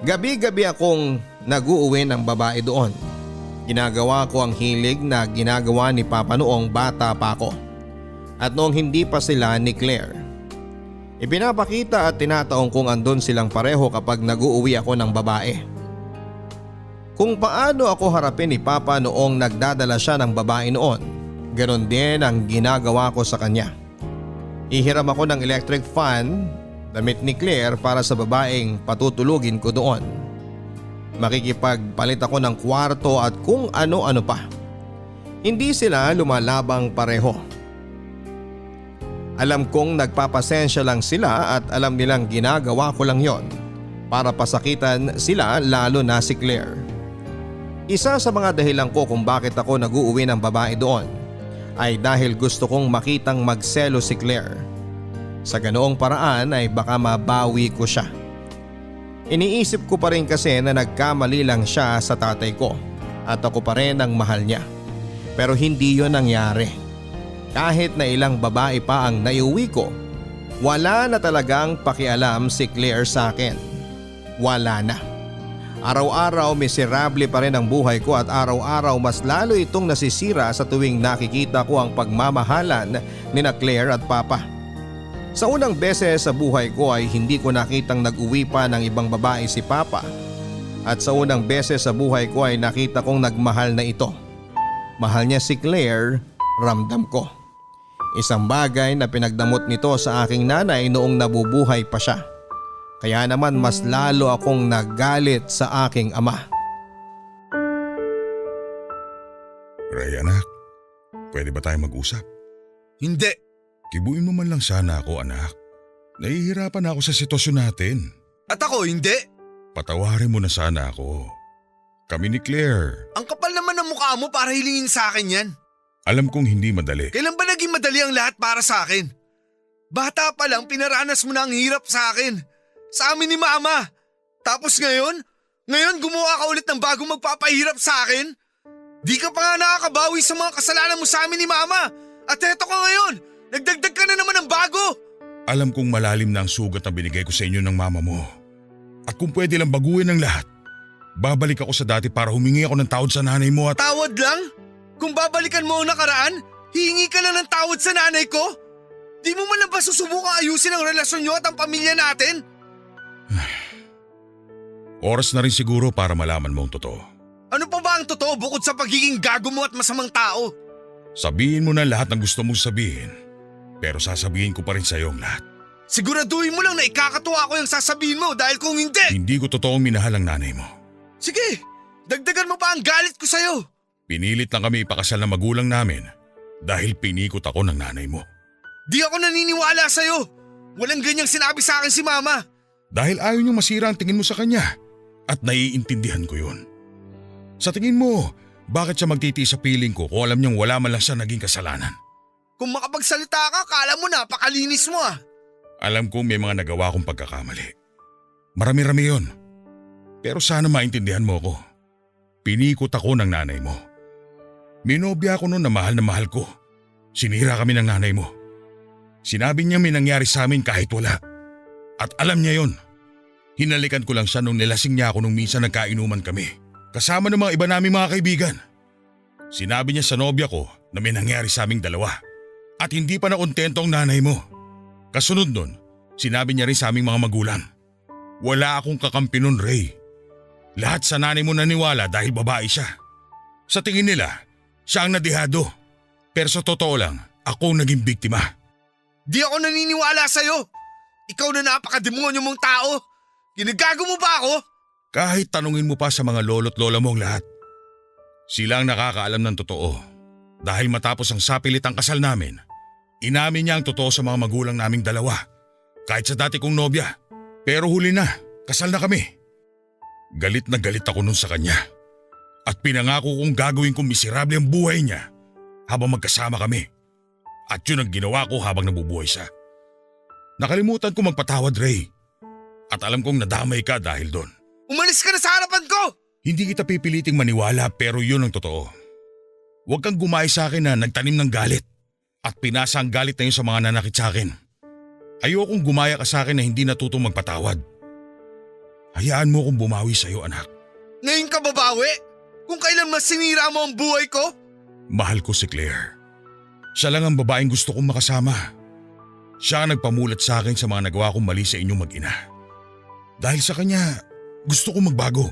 Gabi-gabi akong nag-uuwi ng babae doon. Ginagawa ko ang hilig na ginagawa ni Papa noong bata pa ako at noong hindi pa sila ni Claire. Ipinapakita at tinataong kung andun silang pareho kapag nag-uuwi ako ng babae. Kung paano ako harapin ni Papa noong nagdadala siya ng babae noon, ganon din ang ginagawa ko sa kanya. Ihiram ako ng electric fan, damit ni Claire para sa babaeng patutulugin ko doon. Makikipagpalit ako ng kwarto at kung ano-ano pa. Hindi sila lumalabang pareho. Alam kong nagpapasensya lang sila at alam nilang ginagawa ko lang yon para pasakitan sila, lalo na si Claire. Isa sa mga dahilan ko kung bakit ako nag-uuwi ng babae doon ay dahil gusto kong makitang magselo si Claire. Sa ganoong paraan ay baka mabawi ko siya. Iniisip ko pa rin kasi na nagkamali lang siya sa tatay ko at ako pa rin ang mahal niya. Pero hindi yon nangyari. Kahit na ilang babae pa ang naiuwi ko, wala na talagang pakialam si Claire sa akin. Wala na. Araw-araw miserable pa rin ang buhay ko at araw-araw mas lalo itong nasisira sa tuwing nakikita ko ang pagmamahalan ni na Claire at Papa. Sa unang beses sa buhay ko ay hindi ko nakitang nag-uwi pa ng ibang babae si Papa. At sa unang beses sa buhay ko ay nakita kong nagmahal na ito. Mahal niya si Claire, ramdam ko. Isang bagay na pinagdamot nito sa aking nanay noong nabubuhay pa siya. Kaya naman mas lalo akong nagalit sa aking ama. Ray anak, pwede ba tayo mag-usap? Hindi. Kibuin mo man lang sana ako anak. Nahihirapan ako sa sitwasyon natin. At ako hindi. Patawarin mo na sana ako. Kami ni Claire. Ang kapal naman ng mukha mo para hilingin sa akin yan. Alam kong hindi madali. Kailan ba naging madali ang lahat para sa akin? Bata pa lang pinaranas mo na ang hirap sa akin. Sa amin ni Mama. Tapos ngayon gumawa ka ulit ng bagong magpapahirap sa akin? Di ka pa nga nakakabawi sa mga kasalanan mo sa amin ni Mama. At eto ka ngayon, nagdagdag ka na naman ng bago. Alam kong malalim na ang sugat na binigay ko sa inyo ng mama mo. At kung pwede lang baguhin ang lahat, babalik ako sa dati para humingi ako ng tawad sa nanay mo at… Tawad lang? Kung babalikan mo ang nakaraan, hihingi ka lang ng tawad sa nanay ko? Di mo man lang ba susubukang ayusin ang relasyon niyo at ang pamilya natin? Oras na rin siguro para malaman mo ang totoo. Ano pa ba ang totoo bukod sa pagiging gago mo at masamang tao? Sabihin mo na lahat ng gusto mong sabihin, pero sasabihin ko pa rin sa iyo ang lahat. Siguraduhin mo lang na ikakatuwa ko yung sasabihin mo dahil kung hindi… Hindi ko totoong minahal ang nanay mo. Sige, dagdagan mo pa ang galit ko sa'yo. Pinilit lang kami ipakasal ng magulang namin dahil pinikot ako ng nanay mo. Di ako naniniwala sa'yo. Walang ganyang sinabi sa akin si Mama. Dahil ayaw niyang masira ang tingin mo sa kanya at naiintindihan ko yun. Sa tingin mo, bakit siya magtitiis sa piling ko kung alam niyang wala man lang siya naging kasalanan? Kung makapagsalita ka, kala mo napakalinis mo ah. Alam kong may mga nagawa akong pagkakamali. Marami-rami yun. Pero sana maintindihan mo ako. Pinikot ako ng nanay mo. Minobya ako noon na mahal ko. Sinira kami ng nanay mo. Sinabi niya may nangyari sa amin kahit wala. At alam niya yon. Hinalikan ko lang siya nung nilasing niya ako nung minsan nagkainuman kami. Kasama ng mga iba naming mga kaibigan. Sinabi niya sa nobya ko na may nangyari sa aming dalawa. At hindi pa nakontento ang nanay mo. Kasunod nun, sinabi niya rin sa aming mga magulang. Wala akong kakampi nun, Ray. Lahat sa nanay mo naniwala dahil babae siya. Sa tingin nila, siya ang nadihado. Pero sa totoo lang, ako naging biktima. Di ako naniniwala sa'yo. Ikaw na napakademonyo mong tao. Ginagago mo ba ako? Kahit tanungin mo pa sa mga lolo't lola mo ang lahat. Sila ang nakakaalam ng totoo. Dahil matapos ang sapilitang kasal namin, inamin niya ang totoo sa mga magulang naming dalawa. Kahit sa dati kong nobya. Pero huli na, kasal na kami. Galit na galit ako nun sa kanya. At pinangako kong gagawin kong miserable ang buhay niya habang magkasama kami. At yun ang ginawa ko habang nabubuhay siya. Nakalimutan ko magpatawad, Ray. At alam kong nadamay ka dahil doon. Umalis ka na sa harapan ko! Hindi kita pipiliting maniwala pero yun ang totoo. Huwag kang gumaya sa akin na nagtanim ng galit at pinasa ang galit na yun sa mga nanakit sa akin. Ayokong gumaya ka sa akin na hindi natutong magpatawad. Hayaan mo kong bumawi sa iyo, anak. Ngayon ka babawi? Kung kailan mas sinira mo ang buhay ko? Mahal ko si Claire. Siya lang ang babaeng gusto kong makasama. Siya ang nagpamulat sa akin sa mga nagawa kong mali sa inyong mag-ina. Dahil sa kanya, gusto kong magbago.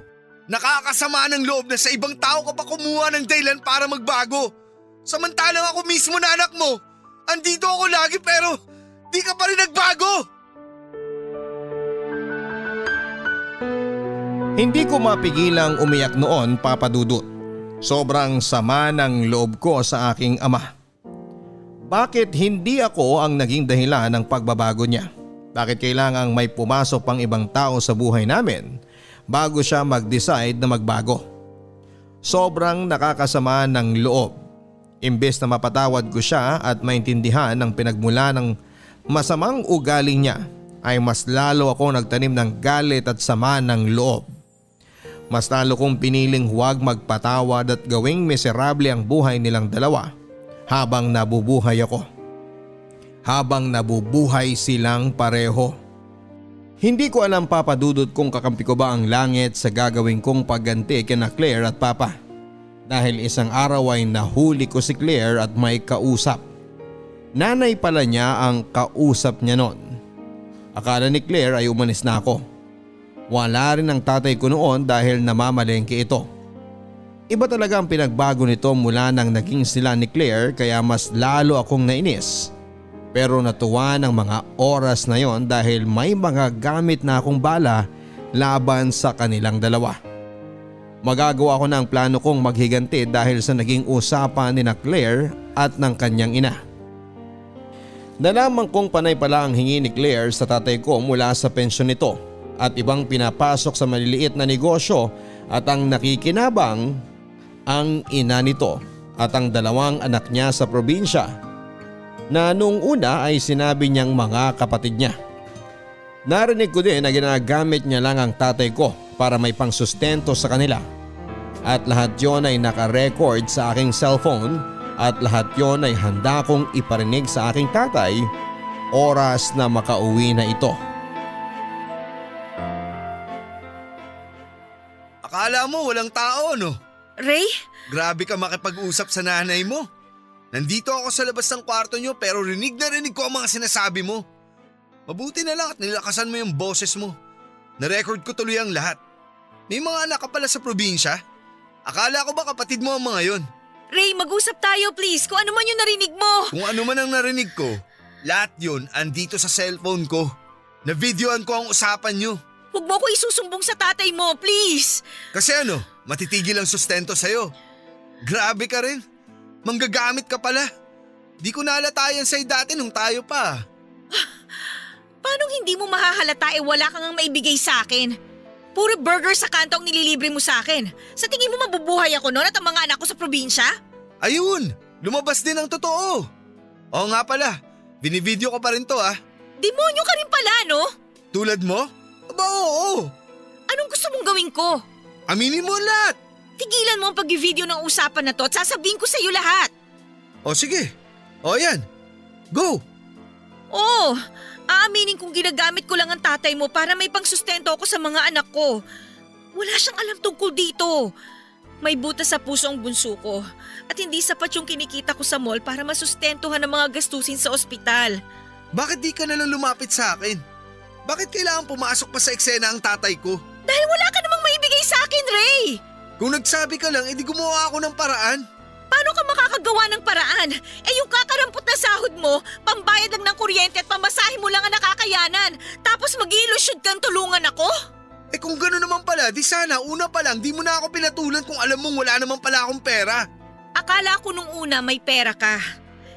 Nakakasama ng loob na sa ibang tao ka pa kumuha ng dahilan para magbago. Samantalang ako mismo na anak mo. Andito ako lagi pero di ka pa rin nagbago. Hindi ko mapigilang umiyak noon, Papa Dudut. Sobrang sama ng loob ko sa aking ama. Bakit hindi ako ang naging dahilan ng pagbabago niya? Bakit kailangang may pumasok pang ibang tao sa buhay namin bago siya mag-decide na magbago? Sobrang nakakasama ng loob. Imbes na mapatawad ko siya at maintindihan ang pinagmula ng masamang ugali niya, ay mas lalo ako nagtanim ng galit at sama ng loob. Mas lalo kong piniling huwag magpatawad at gawing miserable ang buhay nilang dalawa habang nabubuhay ako. Habang nabubuhay silang pareho. Hindi ko alam, Papa Dudut, kung kakampi ko ba ang langit sa gagawin kong pagganti kina Claire at Papa. Dahil isang araw ay nahuli ko si Claire at may kausap. Nanay pala niya ang kausap niya noon. Akala ni Claire ay umalis na ako. Wala rin ang tatay ko noon dahil namamalengke ito. Iba talaga ang pinagbago nito mula nang naging sila ni Claire, kaya mas lalo akong nainis. Pero natuwa ng mga oras na yon dahil may mga gamit na akong bala laban sa kanilang dalawa. Magagawa ko na ang plano kong maghiganti dahil sa naging usapan ni na Claire at ng kanyang ina. Nalaman kong panay pala ang hingi ni Claire sa tatay ko mula sa pensyon nito at ibang pinapasok sa maliliit na negosyo, at ang nakikinabang ang ina nito at ang dalawang anak niya sa probinsya na noong una ay sinabi niyang mga kapatid niya. Narinig ko din na ginagamit niya lang ang tatay ko para may pangsustento sa kanila, at lahat yon ay nakarecord sa aking cellphone at lahat yon ay handa kong iparinig sa aking tatay oras na makauwi na ito. Akala mo walang tao, no? Ray? Grabe ka makipag-usap sa nanay mo. Nandito ako sa labas ng kwarto niyo pero rinig na rinig ko ang mga sinasabi mo. Mabuti na lang at nilakasan mo yung boses mo. Na-record ko tuloy ang lahat. May mga anak ka pala sa probinsya? Akala ko ba kapatid mo ang mga yon? Ray, mag-usap tayo please kung ano man yung narinig mo. Kung ano man ang narinig ko, lahat yon andito sa cellphone ko. Na-videoan ko ang usapan niyo. Huwag mo ko isusumbong sa tatay mo, please. Kasi ano, matitigil ang sustento sa'yo. Grabe ka rin. Manggagamit ka pala. Di ko nalatayan sa'yo dati nung tayo pa. Paano hindi mo mahahalata wala kang maibigay sa akin? Puro burger sa kanto ang nililibre mo sa akin. Sa tingin mo mabubuhay ako noon at ang mga anak ko sa probinsya? Ayun, lumabas din ang totoo. Oo nga pala, binivideo ko pa rin to ah. Demonyo ka rin pala, no? Tulad mo? Aba oo. Anong gusto mong gawin ko? Aminin mo lahat. Tigilan mo ang pag-video ng usapan na to at sasabihin ko sa iyo lahat. O sige, o yan, go. Oo, aaminin kong ginagamit ko lang ang tatay mo para may pangsustento ako sa mga anak ko. Wala siyang alam tungkol dito. May butas sa puso ang bunso ko at hindi sapat yung kinikita ko sa mall para masustentuhan ang mga gastusin sa ospital. Bakit di ka na lang lumapit sa akin? Bakit kailangan pumasok pa sa eksena ang tatay ko? Dahil wala ka namang maibigay sa akin, Ray! Kung nagsabi ka lang, edi gumawa ako ng paraan. Paano ka makakagawa ng paraan? Eh yung kakarampot na sahod mo, pambayad lang ng kuryente at pamasahe mo lang ang nakakayanan. Tapos mag-iilusyod kang tulungan ako? Eh kung gano'n naman pala, di sana una pa lang di mo na ako pinatulan kung alam mong wala naman pala akong pera. Akala ko nung una may pera ka.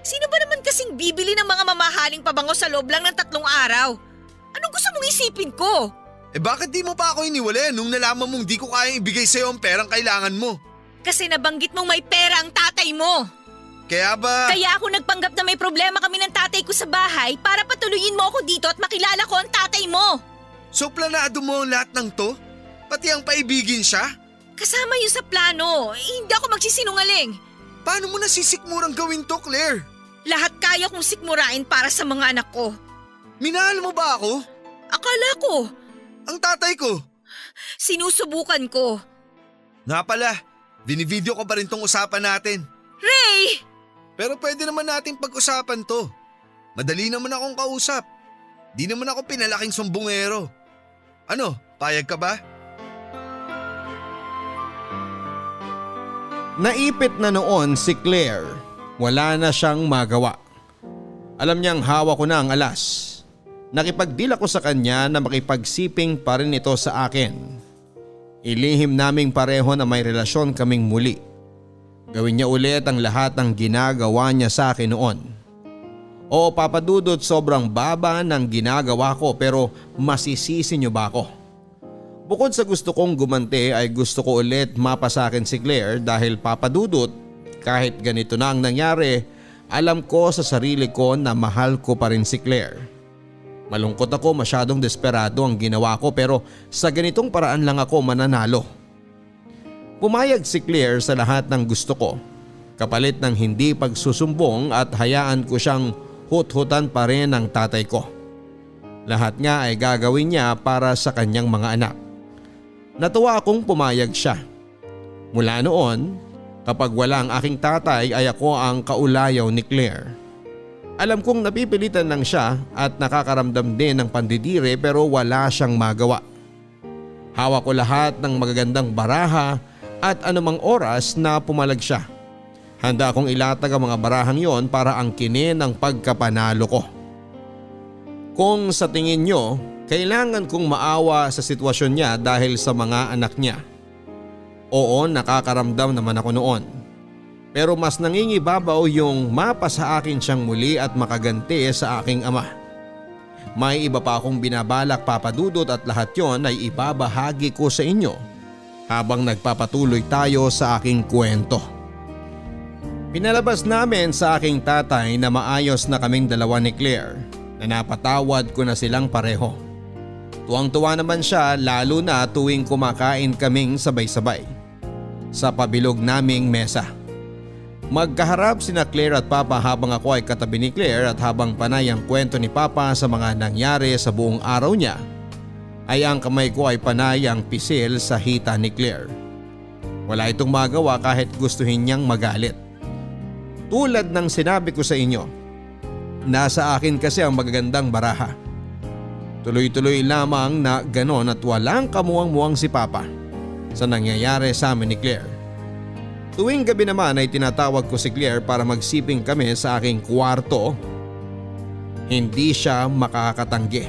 Sino ba naman kasing bibili ng mga mamahaling pabango sa loob lang ng 3 araw? Anong gusto mong isipin ko? Eh bakit di mo pa ako iniwala nung nalaman mong di ko kayang ibigay sa'yo ang perang kailangan mo? Kasi nabanggit mong may pera ang tatay mo. Kaya ba… Kaya ako nagpanggap na may problema kami ng tatay ko sa bahay para patuloyin mo ako dito at makilala ko ang tatay mo. So planado mo ang lahat ng to? Pati ang paibigin siya? Kasama yun sa plano. Hindi ako magsisinungaling. Paano mo nasisikmurang gawin to, Claire? Lahat kaya kong sikmurain para sa mga anak ko. Minahal mo ba ako? Akala ko, Ang tatay ko? sinusubukan ko. Nga pala, binivideo ko pa rin tong usapan natin. Ray! Pero pwede naman natin pag-usapan to. Madali naman akong kausap. Di naman ako pinalaking sumbungero. Ano, payag ka ba? Naipit na noon si Claire. Wala na siyang magawa. Alam niyang hawa ko na ang alas. Nakipagdil ako sa kanya na makipagsiping pa rin ito sa akin. Ilihim naming pareho na may relasyon kaming muli. Gawin niya ulit ang lahat ng ginagawa niya sa akin noon. Oo, Papa Dudut, sobrang baba ng ginagawa ko pero masisisi niyo ba ako? Bukod sa gusto kong gumanti ay gusto ko ulit mapa sa akin si Claire dahil Papa Dudut, kahit ganito na ang nangyari, alam ko sa sarili ko na mahal ko pa rin si Claire. Malungkot ako, masyadong desperado ang ginawa ko pero sa ganitong paraan lang ako mananalo. Pumayag si Claire sa lahat ng gusto ko, kapalit ng hindi pagsusumbong at hayaan ko siyang hut-hutan pa rin ng tatay ko. Lahat nga ay gagawin niya para sa kanyang mga anak. Natuwa akong pumayag siya. Mula noon, kapag wala ang aking tatay ay ako ang kaulayaw ni Claire. Alam kong napipilitan lang siya at nakakaramdam din ng pandidire pero wala siyang magawa. Hawak ko lahat ng magagandang baraha at anumang oras na pumalag siya. Handa akong ilatag ang mga barahang yon para angkinin ang pagkapanalo ko. Kung sa tingin nyo, kailangan kong maawa sa sitwasyon niya dahil sa mga anak niya. Oo, nakakaramdam naman ako noon. Pero mas nangingibabaw yung mapa sa akin siyang muli at makaganti sa aking ama. May iba pa akong binabalak, Papa Dudut, at lahat yon ay ibabahagi ko sa inyo habang nagpapatuloy tayo sa aking kwento. Pinalabas namin sa aking tatay na maayos na kaming dalawa ni Claire, na napatawad ko na silang pareho. Tuwang-tuwa naman siya lalo na tuwing kumakain kaming sabay-sabay sa pabilog naming mesa. Magkaharap sina Claire at Papa habang ako ay katabi ni Claire at habang panay ang kwento ni Papa sa mga nangyari sa buong araw niya, ay ang kamay ko ay panay ang pisil sa hita ni Claire. Wala itong magawa kahit gustuhin niyang magalit. Tulad ng sinabi ko sa inyo, nasa akin kasi ang magagandang baraha. Tuloy-tuloy lamang na ganon at walang kamuwang-muwang si Papa sa nangyayari sa amin ni Claire. Tuwing gabi naman ay tinatawag ko si Claire para magsiping kami sa aking kwarto. Hindi siya makakatanggi.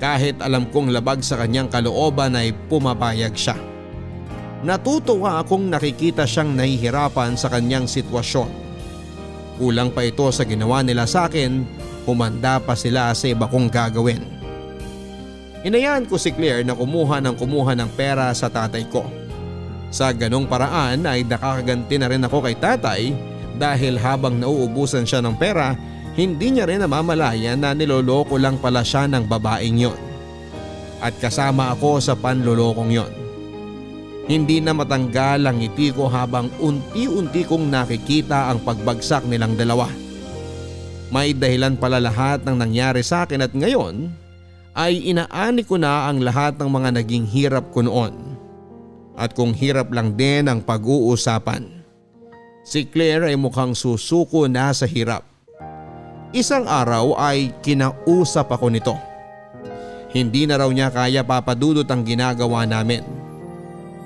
Kahit alam kong labag sa kanyang kalooban ay pumapayag siya. Natutuwa akong nakikita siyang nahihirapan sa kanyang sitwasyon. Kulang pa ito sa ginawa nila sa akin, humanda pa sila sa iba kong gagawin. Hinayaan ko si Claire na kumuha ng pera sa tatay ko. Sa ganong paraan ay nakakaganti na rin ako kay tatay dahil habang nauubusan siya ng pera, hindi niya rin namamalayan na niloloko lang pala siya ng babaeng yon. At kasama ako sa panlolokong yon. Hindi na matanggal ang ngiti ko habang unti-unti kong nakikita ang pagbagsak nilang dalawa. May dahilan pala lahat ng nangyari sa akin at ngayon ay inaani ko na ang lahat ng mga naging hirap ko noon. At kung hirap lang din ang pag-uusapan, si Claire ay mukhang susuko na sa hirap. Isang araw ay kinausap ako nito. Hindi na raw niya kaya, Papa Dudut, ang ginagawa namin.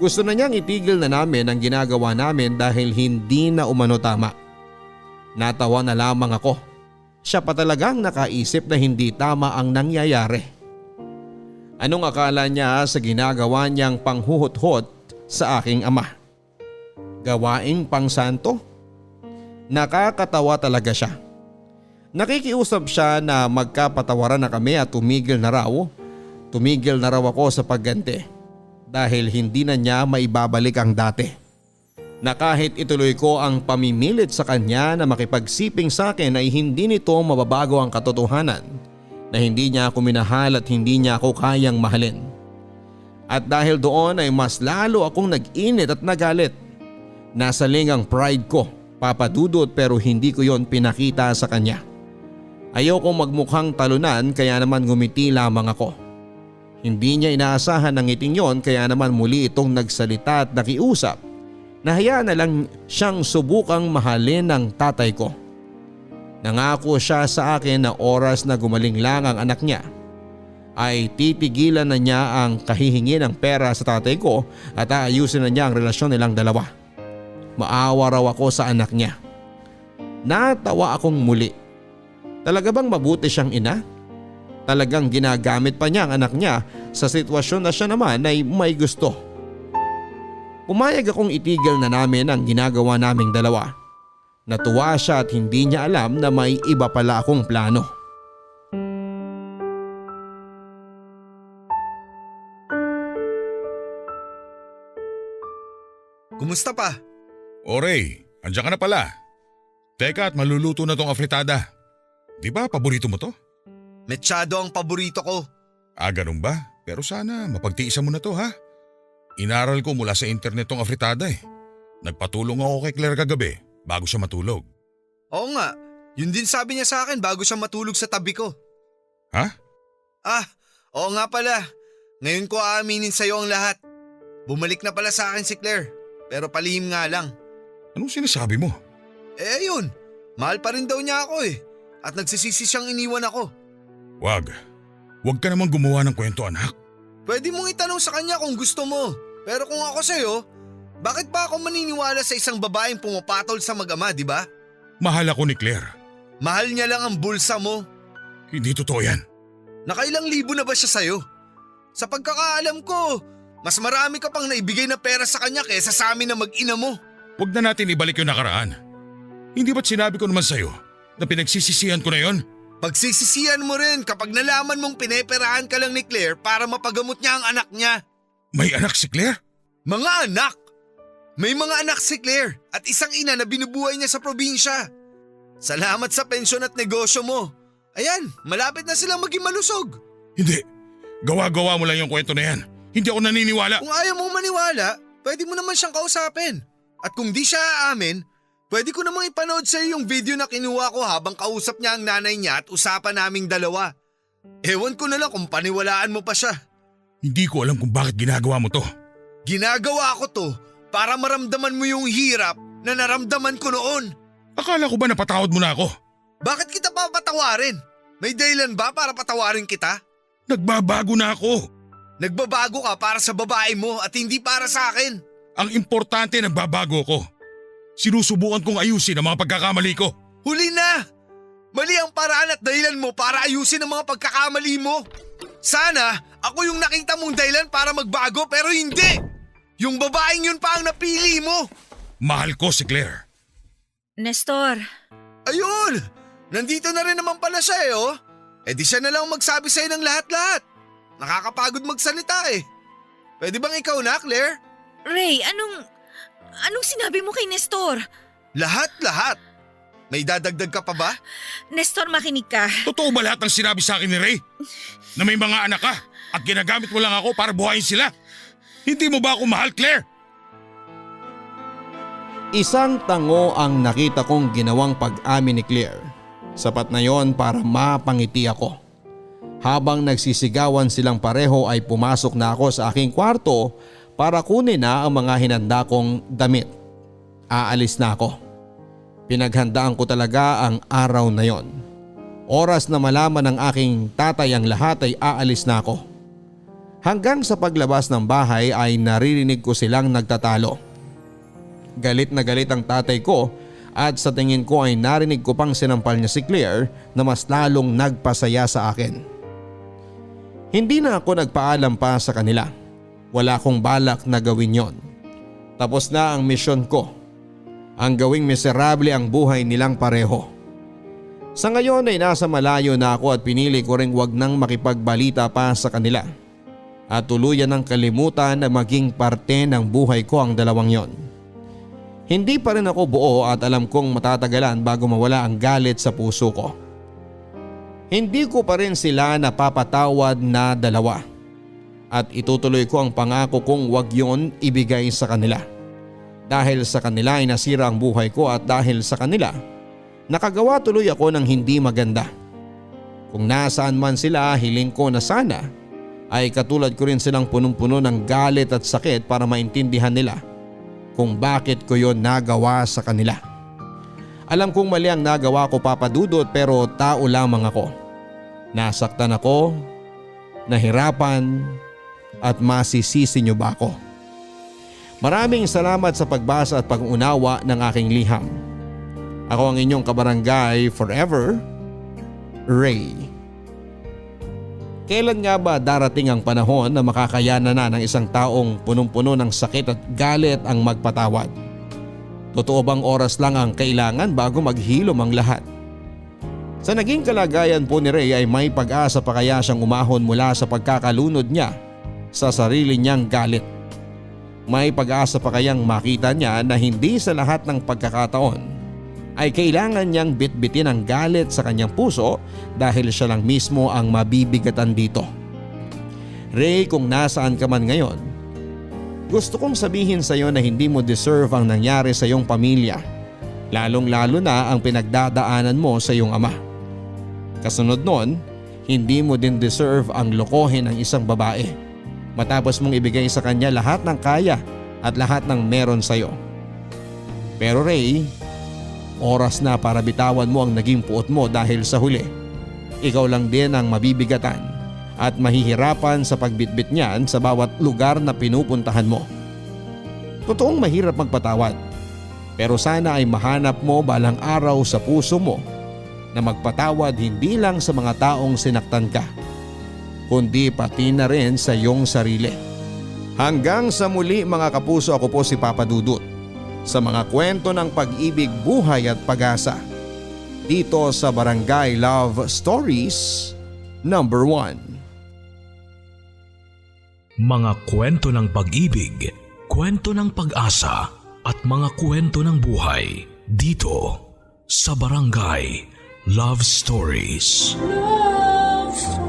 Gusto na niyang itigil na namin ang ginagawa namin dahil hindi na umano tama. Natawa na lamang ako. Siya pa talagang nakaisip na hindi tama ang nangyayari. Anong akala niya sa ginagawa niyang panghuhot-hot sa aking ama? Gawaing pangsanto? Nakakatawa talaga siya. Nakikiusap siya na magkapatawaran na kami at tumigil na raw. Tumigil na raw ako sa pagganti dahil hindi na niya maibabalik ang dati. na kahit ituloy ko ang pamimilit sa kanya na makipagsiping sa akin ay hindi nito mababago ang katotohanan na hindi niya ako minahal at hindi niya ako kayang mahalin. At dahil doon ay mas lalo akong nag-init at nagalit. Nasaling ang pride ko, Papa Dudut, pero hindi ko yon pinakita sa kanya. Ayokong magmukhang talunan kaya naman ngumiti lamang ako. Hindi niya inaasahan ng ngiting yon kaya naman muli itong nagsalita at nakiusap. Nahayaan na lang siyang subukang mahalin ng tatay ko. Nangako siya sa akin na oras na gumaling lang ang anak niya ay titigilan na niya ang kahihingi ng pera sa tatay ko at aayusin na niya ang relasyon nilang dalawa. Maawa raw ako sa anak niya. Natawa akong muli. Talaga bang mabuti siyang ina? Talagang ginagamit pa niya ang anak niya sa sitwasyon na siya naman ay may gusto. Pumayag akong itigil na namin ang ginagawa naming dalawa. Natuwa siya at hindi niya alam na may iba pala akong plano. Kumusta pa? O Ray, andiyan ka na pala. Teka at maluluto na tong afritada. Di ba paborito mo to? Mechado ang paborito ko. Ganun ba? Pero sana mapagtiisan mo na to ha. Inaral ko mula sa internet tong afritada eh. Nagpatulong ako kay Claire kagabi bago siya matulog. Oo nga, yun din sabi niya sa akin bago siya matulog sa tabi ko. Ha? Oo nga pala. Ngayon ko aaminin sa'yo ang lahat. Bumalik na pala sa akin si Claire, pero palihim nga lang. Anong sinasabi mo? Ayun, mahal pa rin daw niya ako eh. At nagsisisi siyang iniwan ako. Wag ka namang gumawa ng kwento anak. Pwede mong itanong sa kanya kung gusto mo. Pero kung ako sa'yo, bakit pa ako maniniwala sa isang babaeng pumapatol sa mag-ama, di ba? Mahal ako ni Claire. Mahal niya lang ang bulsa mo. Hindi totoo yan. Nakailang libo na ba siya sa'yo? Sa pagkakaalam ko, mas marami ka pang naibigay na pera sa kanya kaysa sa amin na mag-ina mo. Huwag na natin ibalik yung nakaraan. Hindi ba't sinabi ko naman sa'yo na pinagsisisihan ko na yon? Pagsisisihan mo rin kapag nalaman mong pineperahan ka lang ni Claire para mapagamot niya ang anak niya. May anak si Claire? Mga anak! May mga anak si Claire at isang ina na binubuhay niya sa probinsya. Salamat sa pensyon at negosyo mo. Ayan, malapit na silang maging malusog. Hindi. Gawa-gawa mo lang yung kwento na yan. Hindi ako naniniwala. Kung ayaw mong maniwala, pwede mo naman siyang kausapin. At kung di siya aamin, pwede ko namang ipanood sa iyo yung video na kinuha ko habang kausap niya ang nanay niya at usapan naming dalawa. Ewan ko na lang kung paniwalaan mo pa siya. Hindi ko alam kung bakit ginagawa mo to. Ginagawa ko to para maramdaman mo yung hirap na naramdaman ko noon. Akala ko ba napatawad mo na ako? Bakit kita papatawarin? May dahilan ba para patawarin kita? Nagbabago na ako. Nagbabago ka para sa babae mo at hindi para sa akin. Ang importante, nagbabago ko. Sinusubukan kong ayusin ang mga pagkakamali ko. Huli na! Mali ang paraan at dahilan mo para ayusin ang mga pagkakamali mo. Sana ako yung nakita mong dahilan para magbago pero hindi! Yung babaeng yun pa ang napili mo! Mahal ko si Claire. Nestor, Ayun! Nandito na rin naman pala siya eh oh. Eh di siya na lang magsabi sa'yo ng lahat-lahat. Nakakapagod magsalita eh. Pwede bang ikaw na, Claire? Ray, anong sinabi mo kay Nestor? Lahat-lahat. May dadagdag ka pa ba? Nestor, makinig ka. Totoo ba lahat ng sinabi sa akin ni Ray? Na may mga anak ka at ginagamit mo lang ako para buhayin sila? Hindi mo ba ako mahal, Claire? Isang tango ang nakita kong ginawang pag-amin ni Claire. Sapat na yon para mapangiti ako. Habang nagsisigawan silang pareho ay pumasok na ako sa aking kwarto para kunin na ang mga hinanda kong damit. Aalis na ako. Pinaghandaan ko talaga ang araw na yon. Oras na malaman ng aking tatay ang lahat ay aalis na ako. Hanggang sa paglabas ng bahay ay naririnig ko silang nagtatalo. Galit na galit ang tatay ko at sa tingin ko ay narinig ko pang sinampal niya si Claire na mas lalong nagpasaya sa akin. Hindi na ako nagpaalam pa sa kanila. Wala akong balak na gawin yon. Tapos na ang misyon ko. Ang gawing miserable ang buhay nilang pareho. Sa ngayon ay nasa malayo na ako at pinili ko ring wag nang makipagbalita pa sa kanila. At tuluyan ng kalimutan na maging parte ng buhay ko ang dalawang yon. Hindi pa rin ako buo at alam kong matatagalan bago mawala ang galit sa puso ko. Hindi ko pa rin sila napapatawad na dalawa at itutuloy ko ang pangako kong wag yon ibigay sa kanila. Dahil sa kanila ay nasira ang buhay ko at dahil sa kanila nakagawa tuloy ako ng hindi maganda. Kung nasaan man sila, hiling ko na sana ay katulad ko rin silang punong-puno ng galit at sakit para maintindihan nila kung bakit ko yon nagawa sa kanila. Alam kong mali ang nagawa ko, Papa Dudut, pero tao lamang ako. Nasaktan ako, nahirapan at masisisi niyo ba ako? Maraming salamat sa pagbasa at pag-unawa ng aking liham. Ako ang inyong kabarangay forever, Ray. Kailan nga ba darating ang panahon na makakayanan na ng isang taong punong-puno ng sakit at galit ang magpatawad? Totoo bang oras lang ang kailangan bago maghilom ang lahat? Sa naging kalagayan po ni Ray ay may pag-asa pa kaya siyang umahon mula sa pagkakalunod niya sa sarili niyang galit? May pag-asa pa kayang makita niya na hindi sa lahat ng pagkakataon ay kailangan niyang bitbitin ang galit sa kanyang puso dahil siya lang mismo ang mabibigatan dito? Ray, kung nasaan ka man ngayon, gusto kong sabihin sa iyo na hindi mo deserve ang nangyari sa iyong pamilya, lalong-lalo na ang pinagdadaanan mo sa iyong ama. Kasunod nun, hindi mo din deserve ang lokohin ng isang babae matapos mong ibigay sa kanya lahat ng kaya at lahat ng meron sa iyo. Pero Ray, oras na para bitawan mo ang naging puot mo dahil sa huli, ikaw lang din ang mabibigatan at mahihirapan sa pagbitbit niyan sa bawat lugar na pinupuntahan mo. Totoong mahirap magpatawad, pero sana ay mahanap mo balang araw sa puso mo na magpatawad hindi lang sa mga taong sinaktan ka, kundi pati na rin sa iyong sarili. Hanggang sa muli mga kapuso, ako po si Papa Dudut sa mga kwento ng pag-ibig, buhay at pag-asa dito sa Barangay Love Stories number 1. Mga kwento ng pag-ibig, kwento ng pag-asa at mga kwento ng buhay dito sa Barangay Love Stories. Love Stories.